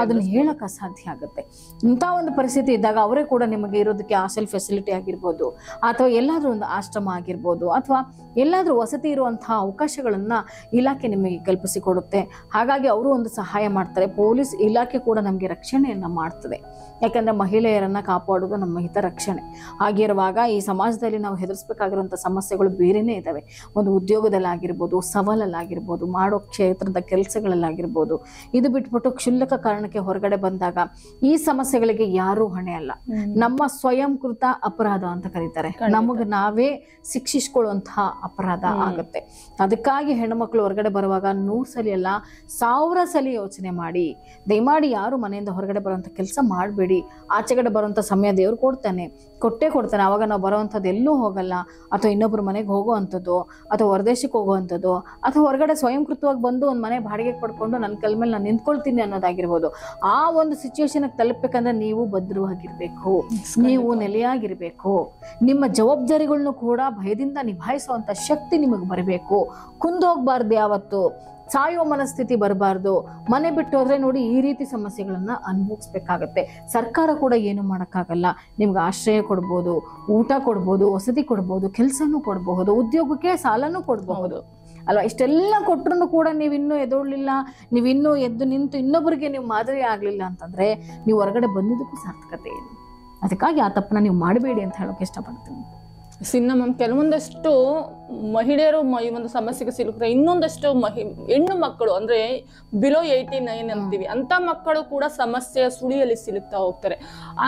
ಅದನ್ನ ಹೇಳಕ್ ಅಸಾಧ್ಯ ಆಗುತ್ತೆ. ಇಂಥ ಒಂದು ಪರಿಸ್ಥಿತಿ ಇದ್ದಾಗ ಅವರೇ ಕೂಡ ನಿಮಗೆ ಇರೋದಕ್ಕೆ ಹಾಸ್ಟೆಲ್ ಫೆಸಿಲಿಟಿ ಆಗಿರ್ಬೋದು ಅಥವಾ ಎಲ್ಲಾದ್ರೂ ಒಂದು ಆಶ್ರಮ ಆಗಿರ್ಬೋದು ಅಥವಾ ಎಲ್ಲಾದ್ರೂ ವಸತಿ ಇರುವಂತಹ ಅವಕಾಶಗಳನ್ನ ಇಲಾಖೆ ನಿಮಗೆ ಕಲ್ಪಿಸಿಕೊಡುತ್ತೆ. ಹಾಗಾಗಿ ಅವರು ಒಂದು ಸಹಾಯ ಮಾಡ್ತಾರೆ. ಪೊಲೀಸ್ ಇಲಾಖೆ ಕೂಡ ನಮಗೆ ರಕ್ಷಣೆಯನ್ನ ಮಾಡ್ತದೆ. ಯಾಕಂದ್ರೆ ಮಹಿಳೆಯರನ್ನ ಕಾಪಾಡೋದು ನಮ್ಮ ಹಿತರಕ್ಷಣೆ ಆಗಿರುವಾಗ ಈ ಸಮಾಜದಲ್ಲಿ ನಾವು ಹೆದರ್ಸ್ಬೇಕಾಗಿರುವಂತ ಸಮಸ್ಯೆಗಳು ಬೇರೆನೇ ಇದಾವೆ. ಒಂದು ಉದ್ಯೋಗದಲ್ಲಾಗಿರ್ಬೋದು, ಸವಾಲಲ್ಲಾಗಿರ್ಬೋದು, ಮಾಡೋ ಕ್ಷೇತ್ರದ ಕೆಲಸಗಳಲ್ಲಾಗಿರ್ಬೋದು. ಇದು ಬಿಟ್ಬಿಟ್ಟು ಕ್ಷುಲ್ಲಕ ಕಾರಣಕ್ಕೆ ಹೊರಗಡೆ ಬಂದಾಗ ಈ ಸಮಸ್ಯೆಗಳಿಗೆ ಯಾರೂ ಹೊಣೆ ಅಲ್ಲ, ನಮ್ಮ ಸ್ವಯಂಕೃತ ಅಪರಾಧ ಅಂತ ಕರೀತಾರೆ. ನಮಗ್ ನಾವೇ ಶಿಕ್ಷಿಸ್ಕೊಳ್ಳುವಂತಹ ಅಪರಾಧ ಆಗುತ್ತೆ. ಅದಕ್ಕಾಗಿ ಹೆಣ್ಮಕ್ಳು ಹೊರಗಡೆ ಬರುವಾಗ 100 ಸಲ ಅಲ್ಲ 1000 ಸಲ ಯೋಚನೆ ಮಾಡಿ, ದಯಮಾಡಿ ಯಾರು ಮನೆಯಿಂದ ಹೊರಗಡೆ ಬರುವಂತ ಕೆಲಸ ಮಾಡಬೇಡಿ. ಆಚೆಗಡೆ ಬರುವಂತ ಸಮಯ ದೇವ್ರು ಕೊಡ್ತಾನೆ. ಅವಾಗ ನಾವು ಬರುವಂಥದ್ದು ಎಲ್ಲೂ ಹೋಗಲ್ಲ, ಅಥವಾ ಇನ್ನೊಬ್ರು ಮನೆಗೆ ಹೋಗುವಂಥದ್ದು ಅಥವಾ ಹೊರದೇಶಕ್ಕೆ ಹೋಗುವಂಥದ್ದು ಅಥವಾ ಹೊರಗಡೆ ಸ್ವಯಂಕೃತವಾಗಿ ಬಂದು ಒಂದು ಮನೆ ಬಾಡಿಗೆ ಪಡ್ಕೊಂಡು ನನ್ನ ಕಲ್ ಮೇಲೆ ನಾನು ನಿಂತ್ಕೊಳ್ತೀನಿ ಅನ್ನೋದಾಗಿರ್ಬೋದು. ಆ ಒಂದು ಸಿಚುವೇಶನ್ ತಲುಪಬೇಕಂದ್ರೆ ನೀವು ಭದ್ರವಾಗಿರ್ಬೇಕು, ನೀವು ನೆಲೆಯಾಗಿರ್ಬೇಕು. ನಿಮ್ಮ ಜವಾಬ್ದಾರಿಗಳನ್ನು ಕೂಡ ಭಯದಿಂದ ನಿಭಾಯಿಸುವಂತ ಶಕ್ತಿ ನಿಮಗೆ ಬರಬೇಕು. ಕುಂದೋಗ್ಬಾರ್ದು, ಯಾವತ್ತು ಸಾಯೋ ಮನಸ್ಥಿತಿ ಬರಬಾರ್ದು. ಮನೆ ಬಿಟ್ಟು ಹೋದ್ರೆ ನೋಡಿ ಈ ರೀತಿ ಸಮಸ್ಯೆಗಳನ್ನ ಅನುಭವಿಸ್ಬೇಕಾಗತ್ತೆ. ಸರ್ಕಾರ ಕೂಡ ಏನು ಮಾಡೋಕ್ಕಾಗಲ್ಲ. ನಿಮ್ಗೆ ಆಶ್ರಯ ಕೊಡ್ಬೋದು, ಊಟ ಕೊಡ್ಬೋದು, ವಸತಿ ಕೊಡ್ಬೋದು, ಕೆಲಸನೂ ಕೊಡಬಹುದು, ಉದ್ಯೋಗಕ್ಕೆ ಸಾಲನೂ ಕೊಡಬಹುದು ಅಲ್ವಾ. ಇಷ್ಟೆಲ್ಲ ಕೊಟ್ಟರು ಕೂಡ ನೀವಿನ್ನೂ ಎದೋಡ್ಲಿಲ್ಲ, ನೀವಿನ್ನೂ ಎದ್ದು ನಿಂತು ಇನ್ನೊಬ್ಬರಿಗೆ ನೀವು ಮಾದರಿ ಆಗ್ಲಿಲ್ಲ ಅಂತಂದ್ರೆ ನೀವು ಹೊರಗಡೆ ಬಂದಿದ್ದಕ್ಕೂ ಸಾರ್ಥಕತೆ ಏನು. ಅದಕ್ಕಾಗಿ ಆ ತಪ್ಪನ್ನ ನೀವು ಮಾಡಬೇಡಿ ಅಂತ ಹೇಳೋಕೆ ಇಷ್ಟಪಡ್ತೀನಿ. ಸಿನ್ನ ಮ್ಯಾಮ್, ಕೆಲವೊಂದಷ್ಟು ಮಹಿಳೆಯರು ಈ ಒಂದು ಸಮಸ್ಯೆಗೆ ಸಿಲುಕ್ತಾರೆ. ಇನ್ನೊಂದಷ್ಟು ಹೆಣ್ಣು ಮಕ್ಕಳು ಅಂದ್ರೆ ಬಿಲೋ 18 ಅಂತೀವಿ, ಅಂತ ಮಕ್ಕಳು ಕೂಡ ಸಮಸ್ಯೆಯ ಸುಳಿಯಲ್ಲಿ ಸಿಲುಕ್ತಾ ಹೋಗ್ತಾರೆ.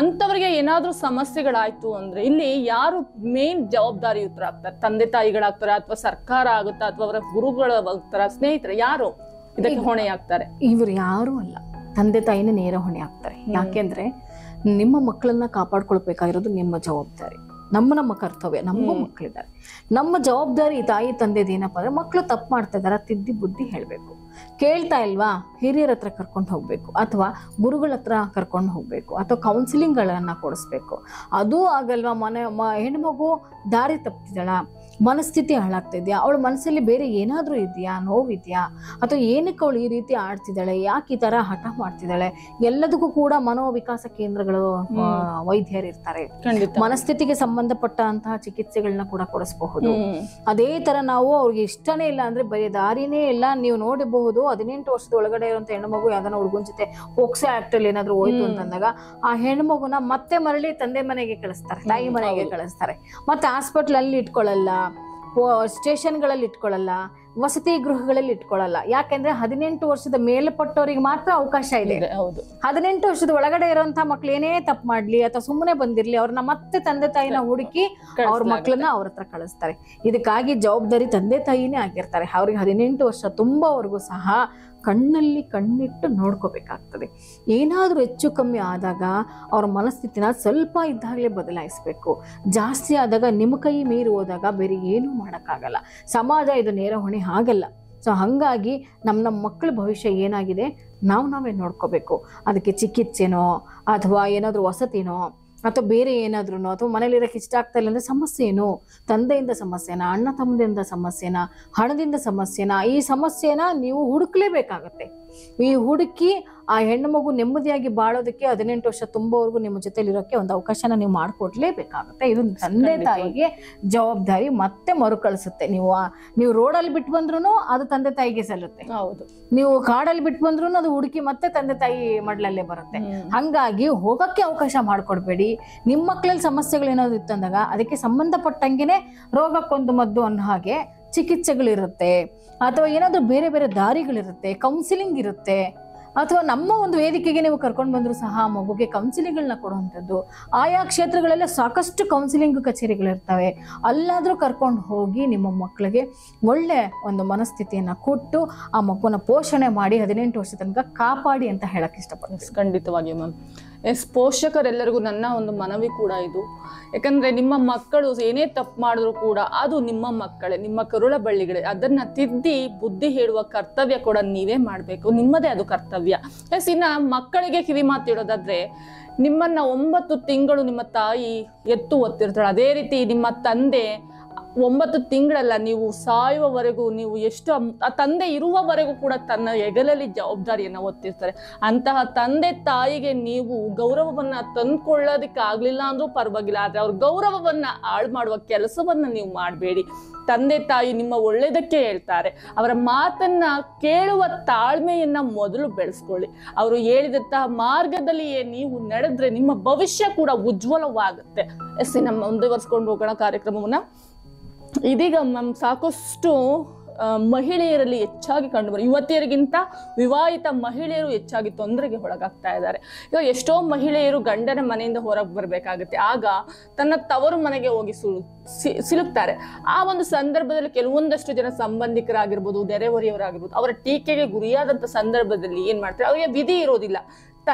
ಅಂತವರಿಗೆ ಏನಾದ್ರೂ ಸಮಸ್ಯೆಗಳಾಯ್ತು ಅಂದ್ರೆ ಇಲ್ಲಿ ಯಾರು ಮೇನ್ ಜವಾಬ್ದಾರಿಯುತರಾಗ್ತಾರೆ? ತಂದೆ ತಾಯಿಗಳಾಗ್ತಾರೆ ಅಥವಾ ಸರ್ಕಾರ ಆಗುತ್ತಾ ಅಥವಾ ಅವರ ಗುರುಗಳು ಆಗ್ತಾರ, ಸ್ನೇಹಿತರು, ಯಾರು ಇದಕ್ಕೆ ಹೊಣೆ ಆಗ್ತಾರೆ? ಇವರು ಯಾರು ಅಲ್ಲ, ತಂದೆ ತಾಯಿನೇ ನೇರ ಹೊಣೆ ಆಗ್ತಾರೆ. ಯಾಕೆಂದ್ರೆ ನಿಮ್ಮ ಮಕ್ಕಳನ್ನ ಕಾಪಾಡ್ಕೊಳ್ಬೇಕಾಗಿರೋದು ನಿಮ್ಮ ಜವಾಬ್ದಾರಿ, ನಮ್ಮ ಕರ್ತವ್ಯ. ನಮ್ಮ ಮಕ್ಕಳಿದ್ದಾರೆ, ನಮ್ಮ ಜವಾಬ್ದಾರಿ. ತಾಯಿ ತಂದೆದು ಏನಪ್ಪಾ ಅಂದ್ರೆ ಮಕ್ಕಳು ತಪ್ಪು ಮಾಡ್ತಾ ಇದಾರ, ತಿದ್ದಿ ಬುದ್ಧಿ ಹೇಳ್ಬೇಕು. ಕೇಳ್ತಾ ಇಲ್ವಾ, ಹಿರಿಯರ ಹತ್ರ ಕರ್ಕೊಂಡು ಹೋಗ್ಬೇಕು ಅಥವಾ ಗುರುಗಳ ಹತ್ರ ಕರ್ಕೊಂಡು ಹೋಗ್ಬೇಕು ಅಥವಾ ಕೌನ್ಸಿಲಿಂಗ್ ಗಳನ್ನ ಕೊಡಿಸ್ಬೇಕು. ಅದೂ ಆಗಲ್ವಾ, ಹೆಣ್ಮಗು ದಾರಿ ತಪ್ಪಿದಾಳ, ಮನಸ್ಥಿತಿ ಹಾಳಾಗ್ತಾ ಇದೆಯಾ, ಅವಳ ಮನಸ್ಸಲ್ಲಿ ಬೇರೆ ಏನಾದ್ರೂ ಇದೆಯಾ, ನೋವಿದ್ಯಾ, ಅಥವಾ ಏನಕ್ಕೆ ಅವಳು ಈ ರೀತಿ ಆಡ್ತಿದ್ದಾಳೆ, ಯಾಕೆ ಈ ತರ ಹಠ ಮಾಡ್ತಿದ್ದಾಳೆ, ಎಲ್ಲದಕ್ಕೂ ಕೂಡ ಮನೋವಿಕಾಸ ಕೇಂದ್ರಗಳು ವೈದ್ಯರು ಇರ್ತಾರೆ. ಮನಸ್ಥಿತಿಗೆ ಸಂಬಂಧಪಟ್ಟಂತಹ ಚಿಕಿತ್ಸೆಗಳನ್ನ ಕೂಡ ಕೊಡಿಸಬಹುದು. ಅದೇ ತರ ನಾವು ಅವ್ರಿಗೆ ಇಷ್ಟನೇ ಇಲ್ಲ ಅಂದ್ರೆ ಬರೀ ದಾರಿನೇ ಇಲ್ಲ. ನೀವು ನೋಡಬಹುದು 18 ವರ್ಷದ ಒಳಗಡೆ ಇರುವಂತ ಹೆಣ್ಮಗು ಯಾವ್ದಾನ ಹುಡುಗನ ಜೊತೆ ಪೋಕ್ಸೋ ಆಕ್ಟ್ ಅಲ್ಲಿ ಏನಾದ್ರು ಹೋಯ್ತು ಅಂತಂದಾಗ ಆ ಹೆಣ್ಮಗುನ ಮತ್ತೆ ಮರಳಿ ತಂದೆ ಮನೆಗೆ ಕಳಿಸ್ತಾರೆ, ತಾಯಿ ಮನೆಗೆ ಕಳಿಸ್ತಾರೆ. ಮತ್ತೆ ಹಾಸ್ಪಿಟಲ್ ಅಲ್ಲಿ ಇಟ್ಕೊಳ್ಳಲ್ಲ, ಸ್ಟೇಷನ್ಗಳಲ್ಲಿ ಇಟ್ಕೊಳ್ಳಲ್ಲ, ವಸತಿ ಗೃಹಗಳಲ್ಲಿ ಇಟ್ಕೊಳ್ಳಲ್ಲ. ಯಾಕೆಂದ್ರೆ 18 ವರ್ಷದ ಮೇಲ್ಪಟ್ಟವರಿಗೆ ಮಾತ್ರ ಅವಕಾಶ ಇದೆ. ಹೌದು, 18 ವರ್ಷದ ಒಳಗಡೆ ಇರುವಂತಹ ಮಕ್ಳು ಏನೇ ತಪ್ಪು ಮಾಡ್ಲಿ ಅಥವಾ ಸುಮ್ಮನೆ ಬಂದಿರ್ಲಿ, ಅವ್ರನ್ನ ಮತ್ತೆ ತಂದೆ ತಾಯಿನ ಹುಡುಕಿ ಅವ್ರ ಮಕ್ಳನ್ನ ಅವ್ರ ಹತ್ರ ಕಳಿಸ್ತಾರೆ. ಇದಕ್ಕಾಗಿ ಜವಾಬ್ದಾರಿ ತಂದೆ ತಾಯಿನೇ ಆಗಿರ್ತಾರೆ. ಅವ್ರಿಗೆ 18 ವರ್ಷ ತುಂಬಾವರೆಗೂ ಸಹ ಕಣ್ಣಲ್ಲಿ ಕಣ್ಣಿಟ್ಟು ನೋಡ್ಕೋಬೇಕಾಗ್ತದೆ. ಏನಾದ್ರೂ ಹೆಚ್ಚು ಕಮ್ಮಿ ಆದಾಗ ಅವ್ರ ಮನಸ್ಥಿತಿನ ಸ್ವಲ್ಪ ಇದ್ದಾಗಲೇ ಬದಲಾಯಿಸ್ಬೇಕು. ಜಾಸ್ತಿ ಆದಾಗ ನಿಮ್ಮ ಕೈ ಮೀರಿ ಹೋದಾಗ ಬೇರೆ ಏನೂ ಮಾಡೋಕ್ಕಾಗಲ್ಲ. ಸಮಾಜ ಇದು ನೇರ ಹೊಣೆ ಆಗಲ್ಲ. ಸೊ ಹಾಗಾಗಿ ನಮ್ಮ ಮಕ್ಕಳ ಭವಿಷ್ಯ ಏನಾಗಿದೆ ನಾವೇ ನೋಡ್ಕೋಬೇಕು. ಅದಕ್ಕೆ ಚಿಕಿತ್ಸೆನೋ ಅಥವಾ ಏನಾದರೂ ವಸತಿನೋ ಅಥವಾ ಬೇರೆ ಏನಾದ್ರೂ ಅಥವಾ ಮನೇಲಿರೋಕೆ ಇಷ್ಟ ಆಗ್ತಾ ಇಲ್ಲ ಅಂದ್ರೆ ಸಮಸ್ಯೆ ಏನು? ತಂದೆಯಿಂದ ಸಮಸ್ಯೆನಾ, ಅಣ್ಣ ತಮ್ಮದಿಂದ ಸಮಸ್ಯೆನಾ, ಹಣದಿಂದ ಸಮಸ್ಯೆನಾ? ಈ ಸಮಸ್ಯೆನ ನೀವು ಹುಡುಕ್ಲೇಬೇಕಾಗತ್ತೆ. ಈ ಹುಡುಕಿ ಆ ಹೆಣ್ಣು ಮಗು ನೆಮ್ಮದಿಯಾಗಿ ಬಾಳೋದಕ್ಕೆ 18 ವರ್ಷ ತುಂಬವರೆಗೂ ನಿಮ್ಮ ಜೊತೆಲಿರೋಕೆ ಒಂದು ಅವಕಾಶನ ನೀವು ಮಾಡಿಕೊಡ್ಲೇಬೇಕಾಗುತ್ತೆ. ಇದು ತಂದೆ ತಾಯಿಗೆ ಜವಾಬ್ದಾರಿ ಮತ್ತೆ ಮರುಕಳಿಸುತ್ತೆ. ನೀವು ರೋಡಲ್ಲಿ ಬಿಟ್ಟು ಬಂದ್ರು ಅದು ತಂದೆ ತಾಯಿಗೆ ಸಲ್ಲುತ್ತೆ. ಹೌದು, ನೀವು ಕಾಡಲ್ಲಿ ಬಿಟ್ಟು ಬಂದ್ರು ಅದು ಹುಡುಕಿ ಮತ್ತೆ ತಂದೆ ತಾಯಿ ಮಡ್ಲಲ್ಲೇ ಬರುತ್ತೆ. ಹಂಗಾಗಿ ಹೋಗಕ್ಕೆ ಅವಕಾಶ ಮಾಡ್ಕೊಡ್ಬೇಡಿ. ನಿಮ್ಮ ಮಕ್ಕಳಲ್ಲಿ ಸಮಸ್ಯೆಗಳೇನಾದ್ರು ಇತ್ತಂದಾಗ ಅದಕ್ಕೆ ಸಂಬಂಧಪಟ್ಟಂಗೆನೆ ರೋಗಕ್ಕೊಂದು ಮದ್ದು ಅನ್ನೋ ಹಾಗೆ ಚಿಕಿತ್ಸೆಗಳಿರುತ್ತೆ, ಅಥವಾ ಏನಾದ್ರೂ ಬೇರೆ ಬೇರೆ ದಾರಿಗಳಿರುತ್ತೆ, ಕೌನ್ಸಿಲಿಂಗ್ ಇರುತ್ತೆ. ಅಥವಾ ನಮ್ಮ ಒಂದು ವೇದಿಕೆಗೆ ನೀವು ಕರ್ಕೊಂಡು ಬಂದ್ರು ಸಹ ಮಗುಗೆ ಕೌನ್ಸಿಲಿಂಗ್ಗಳನ್ನ ಕೊಡುವಂಥದ್ದು. ಆಯಾ ಕ್ಷೇತ್ರಗಳೆಲ್ಲ ಸಾಕಷ್ಟು ಕೌನ್ಸಿಲಿಂಗ್ ಕಚೇರಿಗಳಿರ್ತವೆ. ಅಲ್ಲಾದ್ರೂ ಕರ್ಕೊಂಡು ಹೋಗಿ ನಿಮ್ಮ ಮಕ್ಕಳಿಗೆ ಒಳ್ಳೆ ಒಂದು ಮನಸ್ಥಿತಿಯನ್ನ ಕೊಟ್ಟು ಆ ಮಗುನ ಪೋಷಣೆ ಮಾಡಿ 18 ವರ್ಷ ತನಕ ಕಾಪಾಡಿ ಅಂತ ಹೇಳಕ್ ಇಷ್ಟಪಡ್ತೀನಿ. ಖಂಡಿತವಾಗಿ ಮ್ಯಾಮ್. ಪೋಷಕರೆಲ್ಲರಿಗೂ ನನ್ನ ಒಂದು ಮನವಿ ಕೂಡ ಇದು. ಯಾಕಂದ್ರೆ ನಿಮ್ಮ ಮಕ್ಕಳು ಏನೇ ತಪ್ಪು ಮಾಡಿದ್ರು ಕೂಡ ಅದು ನಿಮ್ಮ ಮಕ್ಕಳೇ, ನಿಮ್ಮ ಕರುಳ ಬಳ್ಳಿಗಳೇ. ಅದನ್ನ ತಿದ್ದಿ ಬುದ್ಧಿ ಹೇಳುವ ಕರ್ತವ್ಯ ಕೂಡ ನೀವೇ ಮಾಡಬೇಕು. ನಿಮ್ಮದೇ ಅದು ಕರ್ತವ್ಯ. ಇನ್ನ ಮಕ್ಕಳಿಗೆ ಕಿವಿ ಮಾತಿಡೋದಾದ್ರೆ, ನಿಮ್ಮನ್ನ 9 ತಿಂಗಳು ನಿಮ್ಮ ತಾಯಿ ಎತ್ತು ಒತ್ತಿರ್ತಾಳೆ. ಅದೇ ರೀತಿ ನಿಮ್ಮ ತಂದೆ 9 ತಿಂಗಳಲ್ಲ, ನೀವು ಸಾಯುವವರೆಗೂ, ನೀವು ಎಷ್ಟು ಆ ತಂದೆ ಇರುವವರೆಗೂ ಕೂಡ ತನ್ನ ಹೆಗಲಲ್ಲಿ ಜವಾಬ್ದಾರಿಯನ್ನ ಹೊತ್ತಿರ್ತಾರೆ. ಅಂತಹ ತಂದೆ ತಾಯಿಗೆ ನೀವು ಗೌರವವನ್ನ ತಂದ್ಕೊಳ್ಳೋದಕ್ಕೆ ಆಗ್ಲಿಲ್ಲ ಅಂದ್ರೂ ಪರವಾಗಿಲ್ಲ, ಆದ್ರೆ ಅವ್ರ ಗೌರವವನ್ನ ಹಾಳು ಮಾಡುವ ಕೆಲಸವನ್ನ ನೀವು ಮಾಡಬೇಡಿ. ತಂದೆ ತಾಯಿ ನಿಮ್ಮ ಒಳ್ಳೇದಕ್ಕೆ ಹೇಳ್ತಾರೆ. ಅವರ ಮಾತನ್ನ ಕೇಳುವ ತಾಳ್ಮೆಯನ್ನ ಮೊದಲು ಬೆಳೆಸ್ಕೊಳ್ಳಿ. ಅವರು ಹೇಳಿದಂತಹ ಮಾರ್ಗದಲ್ಲಿಯೇ ನೀವು ನಡೆದ್ರೆ ನಿಮ್ಮ ಭವಿಷ್ಯ ಕೂಡ ಉಜ್ವಲವಾಗುತ್ತೆ. ನಮ್ಮ ಮುಂದುವರಿಸ್ಕೊಂಡು ಹೋಗೋಣ ಕಾರ್ಯಕ್ರಮವನ್ನ. ಇದೀಗ ಸಾಕಷ್ಟು ಮಹಿಳೆಯರಲ್ಲಿ ಹೆಚ್ಚಾಗಿ ಕಂಡುಬರು, ಯುವತಿಯರಿಗಿಂತ ವಿವಾಹಿತ ಮಹಿಳೆಯರು ಹೆಚ್ಚಾಗಿ ತೊಂದರೆಗೆ ಒಳಗಾಗ್ತಾ ಇದ್ದಾರೆ. ಈಗ ಎಷ್ಟೋ ಮಹಿಳೆಯರು ಗಂಡನ ಮನೆಯಿಂದ ಹೊರಗೆ ಬರಬೇಕಾಗುತ್ತೆ, ಆಗ ತನ್ನ ತವರು ಮನೆಗೆ ಹೋಗಿ ಸಿಲುಕ್ತಾರೆ. ಆ ಒಂದು ಸಂದರ್ಭದಲ್ಲಿ ಕೆಲವೊಂದಷ್ಟು ಜನ ಸಂಬಂಧಿಕರಾಗಿರ್ಬೋದು, ನೆರೆಹೊರೆಯವರಾಗಿರ್ಬೋದು, ಅವರ ಟೀಕೆಗೆ ಗುರಿಯಾದಂಥ ಸಂದರ್ಭದಲ್ಲಿ ಏನ್ ಮಾಡ್ತಾರೆ, ಅವರಿಗೆ ವಿಧಿ ಇರೋದಿಲ್ಲ.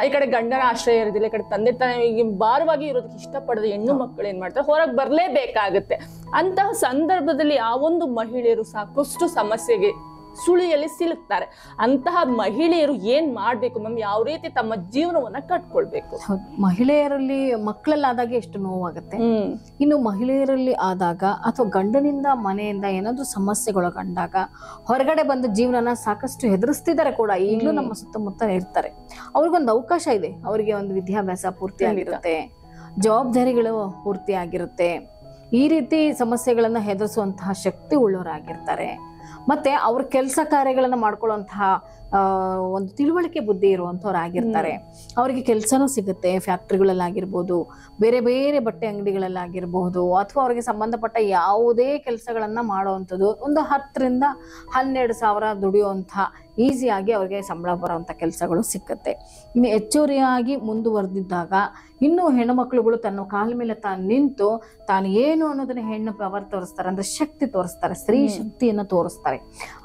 ಈ ಕಡೆ ಗಂಡನ ಆಶ್ರಯ ಇರೋದಿಲ್ಲ, ಈ ಕಡೆ ತಂದೆ ತಾಯಿಗೆ ಭಾರವಾಗಿ ಇರೋದಕ್ಕೆ ಇಷ್ಟಪಡದ ಹೆಣ್ಣು ಮಕ್ಕಳು ಏನ್ ಮಾಡ್ತಾರೆ, ಹೊರಗೆ ಬರಲೇಬೇಕಾಗತ್ತೆ. ಅಂತಹ ಸಂದರ್ಭದಲ್ಲಿ ಆ ಒಂದು ಮಹಿಳೆಯರು ಸಾಕಷ್ಟು ಸಮಸ್ಯೆಗೆ ಸುಳಿಯಲ್ಲಿ ಸಿಲುಕ್ತಾರೆ. ಅಂತಹ ಮಹಿಳೆಯರು ಏನ್ ಮಾಡ್ಬೇಕು ಮ್ಯಾಮ್? ಯಾವ ರೀತಿ ತಮ್ಮ ಜೀವನವನ್ನ ಕಟ್ಕೊಳ್ಬೇಕು? ಮಹಿಳೆಯರಲ್ಲಿ ಮಕ್ಕಳಲ್ಲಾದಾಗ ಎಷ್ಟು ನೋವಾಗುತ್ತೆ. ಇನ್ನು ಮಹಿಳೆಯರಲ್ಲಿ ಆದಾಗ ಅಥವಾ ಗಂಡನಿಂದ ಮನೆಯಿಂದ ಏನಾದ್ರೂ ಸಮಸ್ಯೆಗೊಳಗೊಂಡಾಗ ಹೊರಗಡೆ ಬಂದ ಜೀವನನ ಸಾಕಷ್ಟು ಹೆದರಿಸ್ತಿದ್ದಾರೆ ಕೂಡ. ಈಗಲೂ ನಮ್ಮ ಸುತ್ತಮುತ್ತ ಇರ್ತಾರೆ. ಅವ್ರಿಗೊಂದು ಅವಕಾಶ ಇದೆ. ಅವರಿಗೆ ಒಂದು ವಿದ್ಯಾಭ್ಯಾಸ ಪೂರ್ತಿ ಆಗಿರುತ್ತೆ, ಜವಾಬ್ದಾರಿಗಳು ಪೂರ್ತಿ ಆಗಿರುತ್ತೆ. ಈ ರೀತಿ ಸಮಸ್ಯೆಗಳನ್ನ ಹೆದರಿಸುವಂತಹ ಶಕ್ತಿ ಉಳ್ಳವರಾಗಿರ್ತಾರೆ. ಮತ್ತೆ ಅವ್ರ ಕೆಲಸ ಕಾರ್ಯಗಳನ್ನ ಮಾಡ್ಕೊಳ್ಳುವಂತಹ ಒಂದು ತಿಳುವಳಿಕೆ ಬುದ್ಧಿ ಇರುವಂತವ್ರಾಗಿರ್ತಾರೆ. ಅವರಿಗೆ ಕೆಲಸನೂ ಸಿಗುತ್ತೆ, ಫ್ಯಾಕ್ಟ್ರಿಗಳಲ್ಲಾಗಿರ್ಬೋದು, ಬೇರೆ ಬೇರೆ ಬಟ್ಟೆ ಅಂಗಡಿಗಳಲ್ಲಾಗಿರ್ಬಹುದು, ಅಥವಾ ಅವ್ರಿಗೆ ಸಂಬಂಧಪಟ್ಟ ಯಾವುದೇ ಕೆಲಸಗಳನ್ನ ಮಾಡುವಂಥದ್ದು. ಒಂದು 10 ರಿಂದ 12 ಸಾವಿರ ದುಡಿಯುವಂಥ ಈಸಿಯಾಗಿ ಅವ್ರಿಗೆ ಸಂಬಳ ಬರುವಂಥ ಕೆಲಸಗಳು ಸಿಕ್ಕತ್ತೆ. ಇನ್ನು ಹೆಚ್ಚುವರಿಯಾಗಿ ಮುಂದುವರೆದಿದ್ದಾಗ ಇನ್ನು ಹೆಣ್ಣುಮಕ್ಳುಗಳು ತನ್ನ ಕಾಲ ಮೇಲೆ ತಾನು ನಿಂತು ತಾನು ಏನು ಅನ್ನೋದನ್ನ ಹೆಣ್ಣು ಪವರ್ ತೋರಿಸ್ತಾರೆ, ಅಂದ್ರೆ ಶಕ್ತಿ ತೋರಿಸ್ತಾರೆ, ಸ್ತ್ರೀ ಶಕ್ತಿಯನ್ನ ತೋರಿಸ್ತಾರೆ.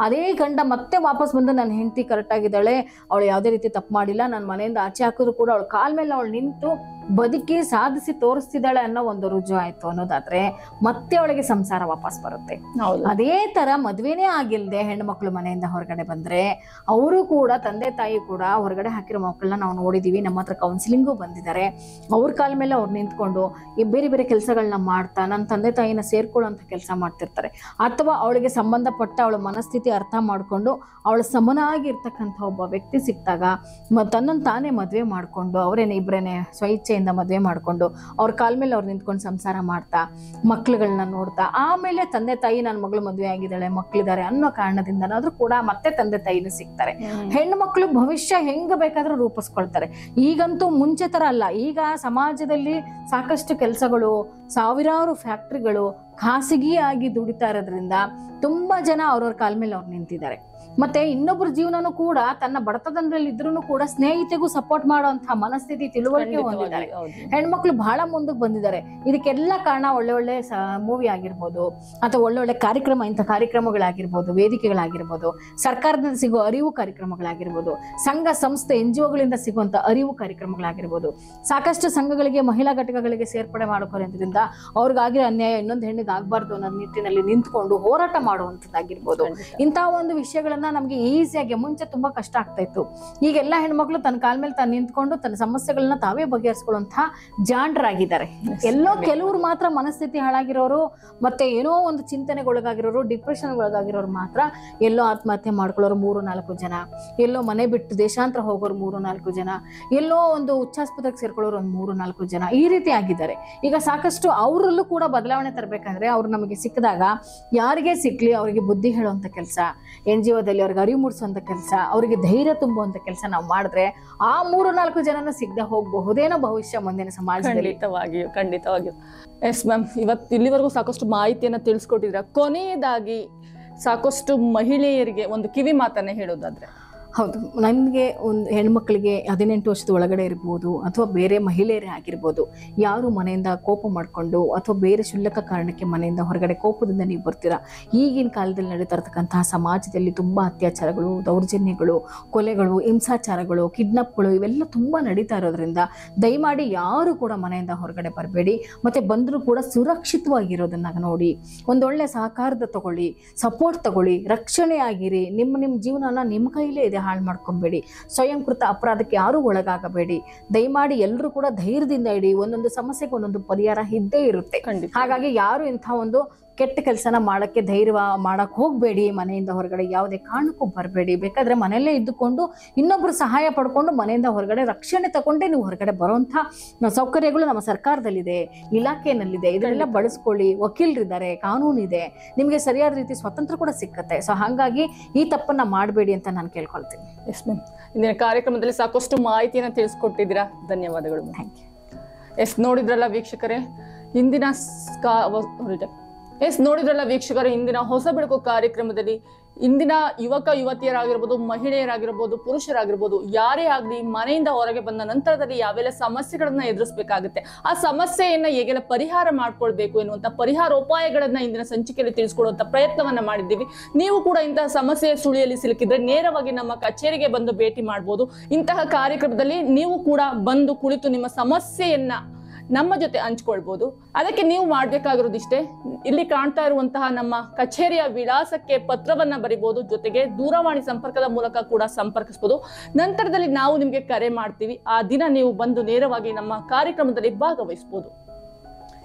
ಅದೇ ಗಂಡ ಮತ್ತೆ ವಾಪಸ್ ಬಂದು ನನ್ನ ಹೆಂಡತಿ ಕರೆಕ್ಟ್ ಆಗಿದ್ದಾಳೆ, ಅವಳು ಯಾವುದೇ ರೀತಿ ತಪ್ಪು ಮಾಡಿಲ್ಲ, ನನ್ನ ಮನೆಯಿಂದ ಆಚೆ ಹಾಕಿದ್ರು ಕೂಡ ಅವಳ ಕಾಲ ಮೇಲೆ ಅವಳು ನಿಂತು ಬದುಕಿ ಸಾಧಿಸಿ ತೋರಿಸ್ತಿದ್ದಾಳೆ ಅನ್ನೋ ಒಂದು ರುಜು ಆಯ್ತು ಅನ್ನೋದಾದ್ರೆ ಮತ್ತೆ ಅವಳಿಗೆ ಸಂಸಾರ ವಾಪಸ್ ಬರುತ್ತೆ. ಅದೇ ತರ ಮದ್ವೆನೇ ಆಗಿಲ್ದೆ ಹೆಣ್ಣು ಮಕ್ಕಳು ಮನೆಯಿಂದ ಹೊರಗಡೆ ಬಂದ್ರೆ ಅವರು ಕೂಡ ತಂದೆ ತಾಯಿ ಕೂಡ ಹೊರಗಡೆ ಹಾಕಿರೋ ಮಕ್ಕಳನ್ನ ನಾವು ನೋಡಿದೀವಿ. ನಮ್ಮ ಹತ್ರ ಕೌನ್ಸಿಲಿಂಗು ಬಂದಿದ್ದಾರೆ. ಅವ್ರ ಕಾಲ ಮೇಲೆ ಅವ್ರು ನಿಂತ್ಕೊಂಡು ಈ ಬೇರೆ ಬೇರೆ ಕೆಲಸಗಳನ್ನ ಮಾಡ್ತಾ ನನ್ನ ತಂದೆ ತಾಯಿನ ಸೇರ್ಕೊಳ್ಳೋಂಥ ಕೆಲಸ ಮಾಡ್ತಿರ್ತಾರೆ. ಅಥವಾ ಅವಳಿಗೆ ಸಂಬಂಧಪಟ್ಟ ಅವಳ ಮನಸ್ಥಿತಿ ಅರ್ಥ ಮಾಡ್ಕೊಂಡು ಅವಳ ಸಮನಾಗಿ ಇರ್ತಕ್ಕಂಥ ಒಬ್ಬ ವ್ಯಕ್ತಿ ಸಿಕ್ತಾಗ ತನ್ನನ್ನು ತಾನೇ ಮದ್ವೆ ಮಾಡ್ಕೊಂಡು ಅವರೇನೆ ಇಬ್ಬರೇನೆ ಸ್ವಇಚ್ಛೆಯಿಂದ ಇಚ್ಛೆಯಿಂದ ಮದುವೆ ಮಾಡ್ಕೊಂಡು ಅವ್ರ ಕಾಲ ಮೇಲೆ ಅವ್ರು ನಿಂತ್ಕೊಂಡು ಸಂಸಾರ ಮಾಡ್ತಾ ಮಕ್ಳುಗಳನ್ನ ನೋಡ್ತಾ ಆಮೇಲೆ ತಂದೆ ತಾಯಿ ನನ್ನ ಮಗಳು ಮದುವೆ ಆಗಿದ್ದಾಳೆ ಮಕ್ಳಿದ್ದಾರೆ ಅನ್ನೋ ಕಾರಣದಿಂದನಾದ್ರೂ ಕೂಡ ಮತ್ತೆ ತಂದೆ ತಾಯಿನ ಸಿಗ್ತಾರೆ. ಹೆಣ್ಣು ಮಕ್ಕಳು ಭವಿಷ್ಯ ಹೆಂಗ ಬೇಕಾದ್ರೂ ರೂಪಿಸ್ಕೊಳ್ತಾರೆ. ಈಗಂತೂ ಮುಂಚೆ ತರ ಅಲ್ಲ. ಈಗ ಸಮಾಜದಲ್ಲಿ ಸಾಕಷ್ಟು ಕೆಲಸಗಳು, ಸಾವಿರಾರು ಫ್ಯಾಕ್ಟ್ರಿಗಳು ಖಾಸಗಿಯಾಗಿ ದುಡಿತಾ ಇರೋದ್ರಿಂದ ತುಂಬಾ ಜನ ಅವ್ರವ್ರ ಕಾಲ ಮೇಲೆ ಅವ್ರು ನಿಂತಿದ್ದಾರೆ. ಮತ್ತೆ ಇನ್ನೊಬ್ಬರ ಜೀವನನೂ ಕೂಡ ತನ್ನ ಬಡತನದಲ್ಲಿ ಇದ್ರೂ ಕೂಡ ಸ್ನೇಹಿತೆಗೂ ಸಪೋರ್ಟ್ ಮಾಡುವಂತಹ ಮನಸ್ಥಿತಿ, ತಿಳುವಳಿಕೆ ಹೊಂದಿದ್ದಾರೆ. ಹೆಣ್ಮಕ್ಳು ಬಹಳ ಮುಂದಕ್ಕೆ ಬಂದಿದ್ದಾರೆ. ಇದಕ್ಕೆಲ್ಲ ಕಾರಣ ಒಳ್ಳೆ ಒಳ್ಳೆ ಮೂವಿ ಆಗಿರ್ಬೋದು, ಅಥವಾ ಒಳ್ಳೊಳ್ಳೆ ಕಾರ್ಯಕ್ರಮ, ಇಂಥ ಕಾರ್ಯಕ್ರಮಗಳಾಗಿರ್ಬೋದು, ವೇದಿಕೆಗಳಾಗಿರ್ಬೋದು, ಸರ್ಕಾರದಿಂದ ಸಿಗೋ ಅರಿವು ಕಾರ್ಯಕ್ರಮಗಳಾಗಿರ್ಬೋದು, ಸಂಘ ಸಂಸ್ಥೆ NGOಗಳಿಂದ ಸಿಗುವಂತ ಅರಿವು ಕಾರ್ಯಕ್ರಮಗಳಾಗಿರ್ಬೋದು, ಸಾಕಷ್ಟು ಸಂಘಗಳಿಗೆ, ಮಹಿಳಾ ಘಟಕಗಳಿಗೆ ಸೇರ್ಪಡೆ ಮಾಡೋದ್ರಿಂದ ಅವ್ರಿಗಾಗಿರೋ ಅನ್ಯಾಯ ಇನ್ನೊಂದು ಹೆಣ್ಣಿಗೆ ಆಗ್ಬಾರ್ದು ಅನ್ನೋ ನಿಟ್ಟಿನಲ್ಲಿ ನಿಂತ್ಕೊಂಡು ಹೋರಾಟ ಮಾಡುವಂತದ್ದಾಗಿರ್ಬೋದು. ಇಂತಹ ಒಂದು ವಿಷಯಗಳನ್ನ ನಮ್ಗೆ ಈಸಿಯಾಗಿ, ಮುಂಚೆ ತುಂಬಾ ಕಷ್ಟ ಆಗ್ತಾ ಇತ್ತು. ಈಗ ಎಲ್ಲಾ ಹೆಣ್ಮಕ್ಳು ತನ್ನ ಕಾಲ ಮೇಲೆ ತಾನು ನಿಂತ್ಕೊಂಡು ತನ್ನ ಸಮಸ್ಯೆಗಳನ್ನ ತಾವೇ ಬಗೆಹರಿಸ್ಕೊಳ್ಳುವಂತಹ ಜಾಣರಾಗಿದ್ದಾರೆ. ಎಲ್ಲೋ ಕೆಲವರು ಮಾತ್ರ ಮನಸ್ಥಿತಿ ಹಾಳಾಗಿರೋರು, ಮತ್ತೆ ಏನೋ ಒಂದು ಚಿಂತನೆಗೊಳಗಾಗಿರೋರು, ಡಿಪ್ರೆಷನ್ ಒಳಗಾಗಿರೋರು ಮಾತ್ರ ಎಲ್ಲೋ ಆತ್ಮಹತ್ಯೆ ಮಾಡ್ಕೊಳ್ಳೋರು 3-4 ಜನ, ಎಲ್ಲೋ ಮನೆ ಬಿಟ್ಟು ದೇಶಾಂತರ ಹೋಗೋರು 3-4 ಜನ, ಎಲ್ಲೋ ಒಂದು ಉಚ್ಚಾಸ್ಪತ್ರೆಗೆ ಸೇರ್ಕೊಳ್ಳೋರು ಒಂದು 3-4 ಜನ, ಈ ರೀತಿ ಆಗಿದ್ದಾರೆ. ಈಗ ಸಾಕಷ್ಟು ಅವರಲ್ಲೂ ಕೂಡ ಬದಲಾವಣೆ ತರಬೇಕಂದ್ರೆ ಅವ್ರು ನಮಗೆ ಸಿಕ್ಕಿದಾಗ ಯಾರಿಗೆ ಸಿಕ್ಲಿ ಅವರಿಗೆ ಬುದ್ಧಿ ಹೇಳುವಂತ ಕೆಲಸ, NGOದಲ್ಲಿ ಅವ್ರಿಗೆ ಅರಿವು ಮೂಡಿಸುವಂತ ಕೆಲಸ, ಅವರಿಗೆ ಧೈರ್ಯ ತುಂಬುವಂತ ಕೆಲಸ ನಾವು ಮಾಡಿದ್ರೆ ಆ 3-4 ಜನನ ಸಿಗದೆ ಹೋಗಬಹುದೇನೋ ಭವಿಷ್ಯ ಮುಂದಿನ ಸಮಾಜದಲ್ಲಿ. ಖಂಡಿತವಾಗಿಯೂ. ಎಸ್ ಮ್ಯಾಮ್, ಇವತ್ತು ಇಲ್ಲಿವರೆಗೂ ಸಾಕಷ್ಟು ಮಾಹಿತಿಯನ್ನ ತಿಳಿಸ್ಕೊಟ್ಟಿದ್ರ. ಕೊನೆಯದಾಗಿ ಸಾಕಷ್ಟು ಮಹಿಳೆಯರಿಗೆ ಒಂದು ಕಿವಿ ಮಾತನ್ನ ಹೇಳೋದಾದ್ರೆ? ಹೌದು, ನನಗೆ ಒಂದು ಹೆಣ್ಮಕ್ಳಿಗೆ 18 ವರ್ಷದ ಒಳಗಡೆ ಇರ್ಬೋದು ಅಥವಾ ಬೇರೆ ಮಹಿಳೆಯರೇ ಆಗಿರ್ಬೋದು, ಯಾರು ಮನೆಯಿಂದ ಕೋಪ ಮಾಡಿಕೊಂಡು ಅಥವಾ ಬೇರೆ ಕ್ಷುಲ್ಲಕ ಕಾರಣಕ್ಕೆ ಮನೆಯಿಂದ ಹೊರಗಡೆ ಕೋಪದಿಂದ ನೀವು ಬರ್ತೀರಾ, ಈಗಿನ ಕಾಲದಲ್ಲಿ ನಡೀತಾ ಇರ್ತಕ್ಕಂತಹ ಸಮಾಜದಲ್ಲಿ ತುಂಬಾ ಅತ್ಯಾಚಾರಗಳು, ದೌರ್ಜನ್ಯಗಳು, ಕೊಲೆಗಳು, ಹಿಂಸಾಚಾರಗಳು, ಕಿಡ್ನಾಪ್ಗಳು ಇವೆಲ್ಲ ತುಂಬಾ ನಡೀತಾ ಇರೋದ್ರಿಂದ ದಯಮಾಡಿ ಯಾರು ಕೂಡ ಮನೆಯಿಂದ ಹೊರಗಡೆ ಬರಬೇಡಿ. ಮತ್ತೆ ಬಂದರೂ ಕೂಡ ಸುರಕ್ಷಿತವಾಗಿರೋದನ್ನ ನೋಡಿ, ಒಂದೊಳ್ಳೆ ಸಹಕಾರದ ತಗೊಳ್ಳಿ, ಸಪೋರ್ಟ್ ತಗೊಳ್ಳಿ, ರಕ್ಷಣೆ ಆಗಿರಿ. ನಿಮ್ಮ ಜೀವನನ ನಿಮ್ಮ ಕೈಲೇ ಇದೆ, ಹಾಳು ಮಾಡ್ಕೊಂಬೇಡಿ. ಸ್ವಯಂಕೃತ ಅಪರಾಧಕ್ಕೆ ಯಾರು ಒಳಗಾಗಬೇಡಿ. ದಯಮಾಡಿ ಎಲ್ಲರೂ ಕೂಡ ಧೈರ್ಯದಿಂದ ಇಡಿ. ಒಂದೊಂದು ಸಮಸ್ಯೆಗೆ ಒಂದೊಂದು ಪರಿಹಾರ ಇದ್ದೇ ಇರುತ್ತೆ. ಹಾಗಾಗಿ ಯಾರು ಇಂಥ ಒಂದು ಕೆಟ್ಟ ಕೆಲಸನ ಮಾಡಕ್ಕೆ ಧೈರ್ಯ ಮಾಡಕ್ ಹೋಗ್ಬೇಡಿ. ಮನೆಯಿಂದ ಹೊರಗಡೆ ಯಾವುದೇ ಕಾರಣಕ್ಕೂ ಬರಬೇಡಿ. ಬೇಕಾದ್ರೆ ಮನೆಯಲ್ಲೇ ಇದ್ದುಕೊಂಡು ಇನ್ನೊಬ್ರು ಸಹಾಯ ಪಡ್ಕೊಂಡು ಮನೆಯಿಂದ ಹೊರಗಡೆ ರಕ್ಷಣೆ ತಗೊಂಡೇ ನೀವು ಹೊರಗಡೆ ಬರುವಂತ ಸೌಕರ್ಯಗಳು ನಮ್ಮ ಸರ್ಕಾರದಲ್ಲಿದೆ, ಇಲಾಖೆನಲ್ಲಿದೆ. ಇದನ್ನೆಲ್ಲ ಬಳಸ್ಕೊಳ್ಳಿ. ವಕೀಲರಿದ್ದಾರೆ, ಕಾನೂನು ಇದೆ, ನಿಮಗೆ ಸರಿಯಾದ ರೀತಿ ಸ್ವತಂತ್ರ ಕೂಡ ಸಿಕ್ಕತ್ತೆ. ಸೊ ಹಾಗಾಗಿ ಈ ತಪ್ಪನ್ನ ಮಾಡಬೇಡಿ ಅಂತ ನಾನು ಕೇಳ್ಕೊಳ್ತೀನಿ. ಎಸ್ ಮ್ಯಾಮ್, ಇಂದಿನ ಕಾರ್ಯಕ್ರಮದಲ್ಲಿ ಸಾಕಷ್ಟು ಮಾಹಿತಿಯನ್ನ ತಿಳಿಸ್ಕೊಟ್ಟಿದ್ದೀರಾ. ಧನ್ಯವಾದಗಳು. Thank you. ಎಸ್ ನೋಡಿದ್ರಲ್ಲ ವೀಕ್ಷಕರೇ, ಇಂದಿನ ಇಂದಿನ ಹೊಸ ಬೆಳಕು ಕಾರ್ಯಕ್ರಮದಲ್ಲಿ ಇಂದಿನ ಯುವಕ ಯುವತಿಯರಾಗಿರ್ಬೋದು, ಮಹಿಳೆಯರಾಗಿರ್ಬೋದು, ಪುರುಷರಾಗಿರ್ಬೋದು, ಯಾರೇ ಆಗಲಿ ಮನೆಯಿಂದ ಹೊರಗೆ ಬಂದ ನಂತರದಲ್ಲಿ ಯಾವೆಲ್ಲ ಸಮಸ್ಯೆಗಳನ್ನ ಎದುರಿಸಬೇಕಾಗುತ್ತೆ, ಆ ಸಮಸ್ಯೆಯನ್ನ ಹೇಗೆಲ್ಲ ಪರಿಹಾರ ಮಾಡ್ಕೊಳ್ಬೇಕು ಎನ್ನುವಂತ ಪರಿಹಾರೋಪಾಯಗಳನ್ನ ಇಂದಿನ ಸಂಚಿಕೆಯಲ್ಲಿ ತಿಳಿಸ್ಕೊಡುವಂತ ಪ್ರಯತ್ನವನ್ನ ಮಾಡಿದ್ದೀವಿ. ನೀವು ಕೂಡ ಇಂತಹ ಸಮಸ್ಯೆಯ ಸುಳಿಯಲ್ಲಿ ಸಿಲುಕಿದ್ರೆ ನೇರವಾಗಿ ನಮ್ಮ ಕಚೇರಿಗೆ ಬಂದು ಭೇಟಿ ಮಾಡಬಹುದು. ಇಂತಹ ಕಾರ್ಯಕ್ರಮದಲ್ಲಿ ನೀವು ಕೂಡ ಬಂದು ಕುಳಿತು ನಿಮ್ಮ ಸಮಸ್ಯೆಯನ್ನ ನಮ್ಮ ಜೊತೆ ಹಂಚ್ಕೊಳ್ಬಹುದು. ಅದಕ್ಕೆ ನೀವು ಮಾಡ್ಬೇಕಾಗಿರೋದಿಷ್ಟೇ, ಇಲ್ಲಿ ಕಾಣ್ತಾ ಇರುವಂತಹ ನಮ್ಮ ಕಚೇರಿಯ ವಿಳಾಸಕ್ಕೆ ಪತ್ರವನ್ನ ಬರಿಬಹುದು. ಜೊತೆಗೆ ದೂರವಾಣಿ ಸಂಪರ್ಕದ ಮೂಲಕ ಕೂಡ ಸಂಪರ್ಕಿಸಬಹುದು. ನಂತರದಲ್ಲಿ ನಾವು ನಿಮ್ಗೆ ಕರೆ ಮಾಡ್ತೀವಿ. ಆ ದಿನ ನೀವು ಬಂದು ನೇರವಾಗಿ ನಮ್ಮ ಕಾರ್ಯಕ್ರಮದಲ್ಲಿ ಭಾಗವಹಿಸಬಹುದು.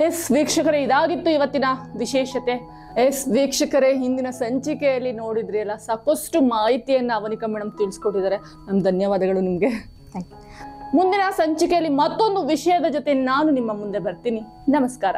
ಎಸ್ ವೀಕ್ಷಕರೇ, ಇದಾಗಿತ್ತು ಇವತ್ತಿನ ವಿಶೇಷತೆ. ಎಸ್ ವೀಕ್ಷಕರೇ, ಹಿಂದಿನ ಸಂಚಿಕೆಯಲ್ಲಿ ನೋಡಿದ್ರಿ ಅಲ್ಲ, ಸಾಕಷ್ಟು ಮಾಹಿತಿಯನ್ನ ಅವನಿಕಾ ಮೇಡಮ್ ತಿಳಿಸ್ಕೊಟ್ಟಿದ್ದಾರೆ. ನಮ್ ಧನ್ಯವಾದಗಳು ನಿಮ್ಗೆ. ಮುಂದಿನ ಸಂಚಿಕೆಯಲ್ಲಿ ಮತ್ತೊಂದು ವಿಷಯದ ಜೊತೆ ನಾನು ನಿಮ್ಮ ಮುಂದೆ ಬರ್ತೀನಿ. ನಮಸ್ಕಾರ.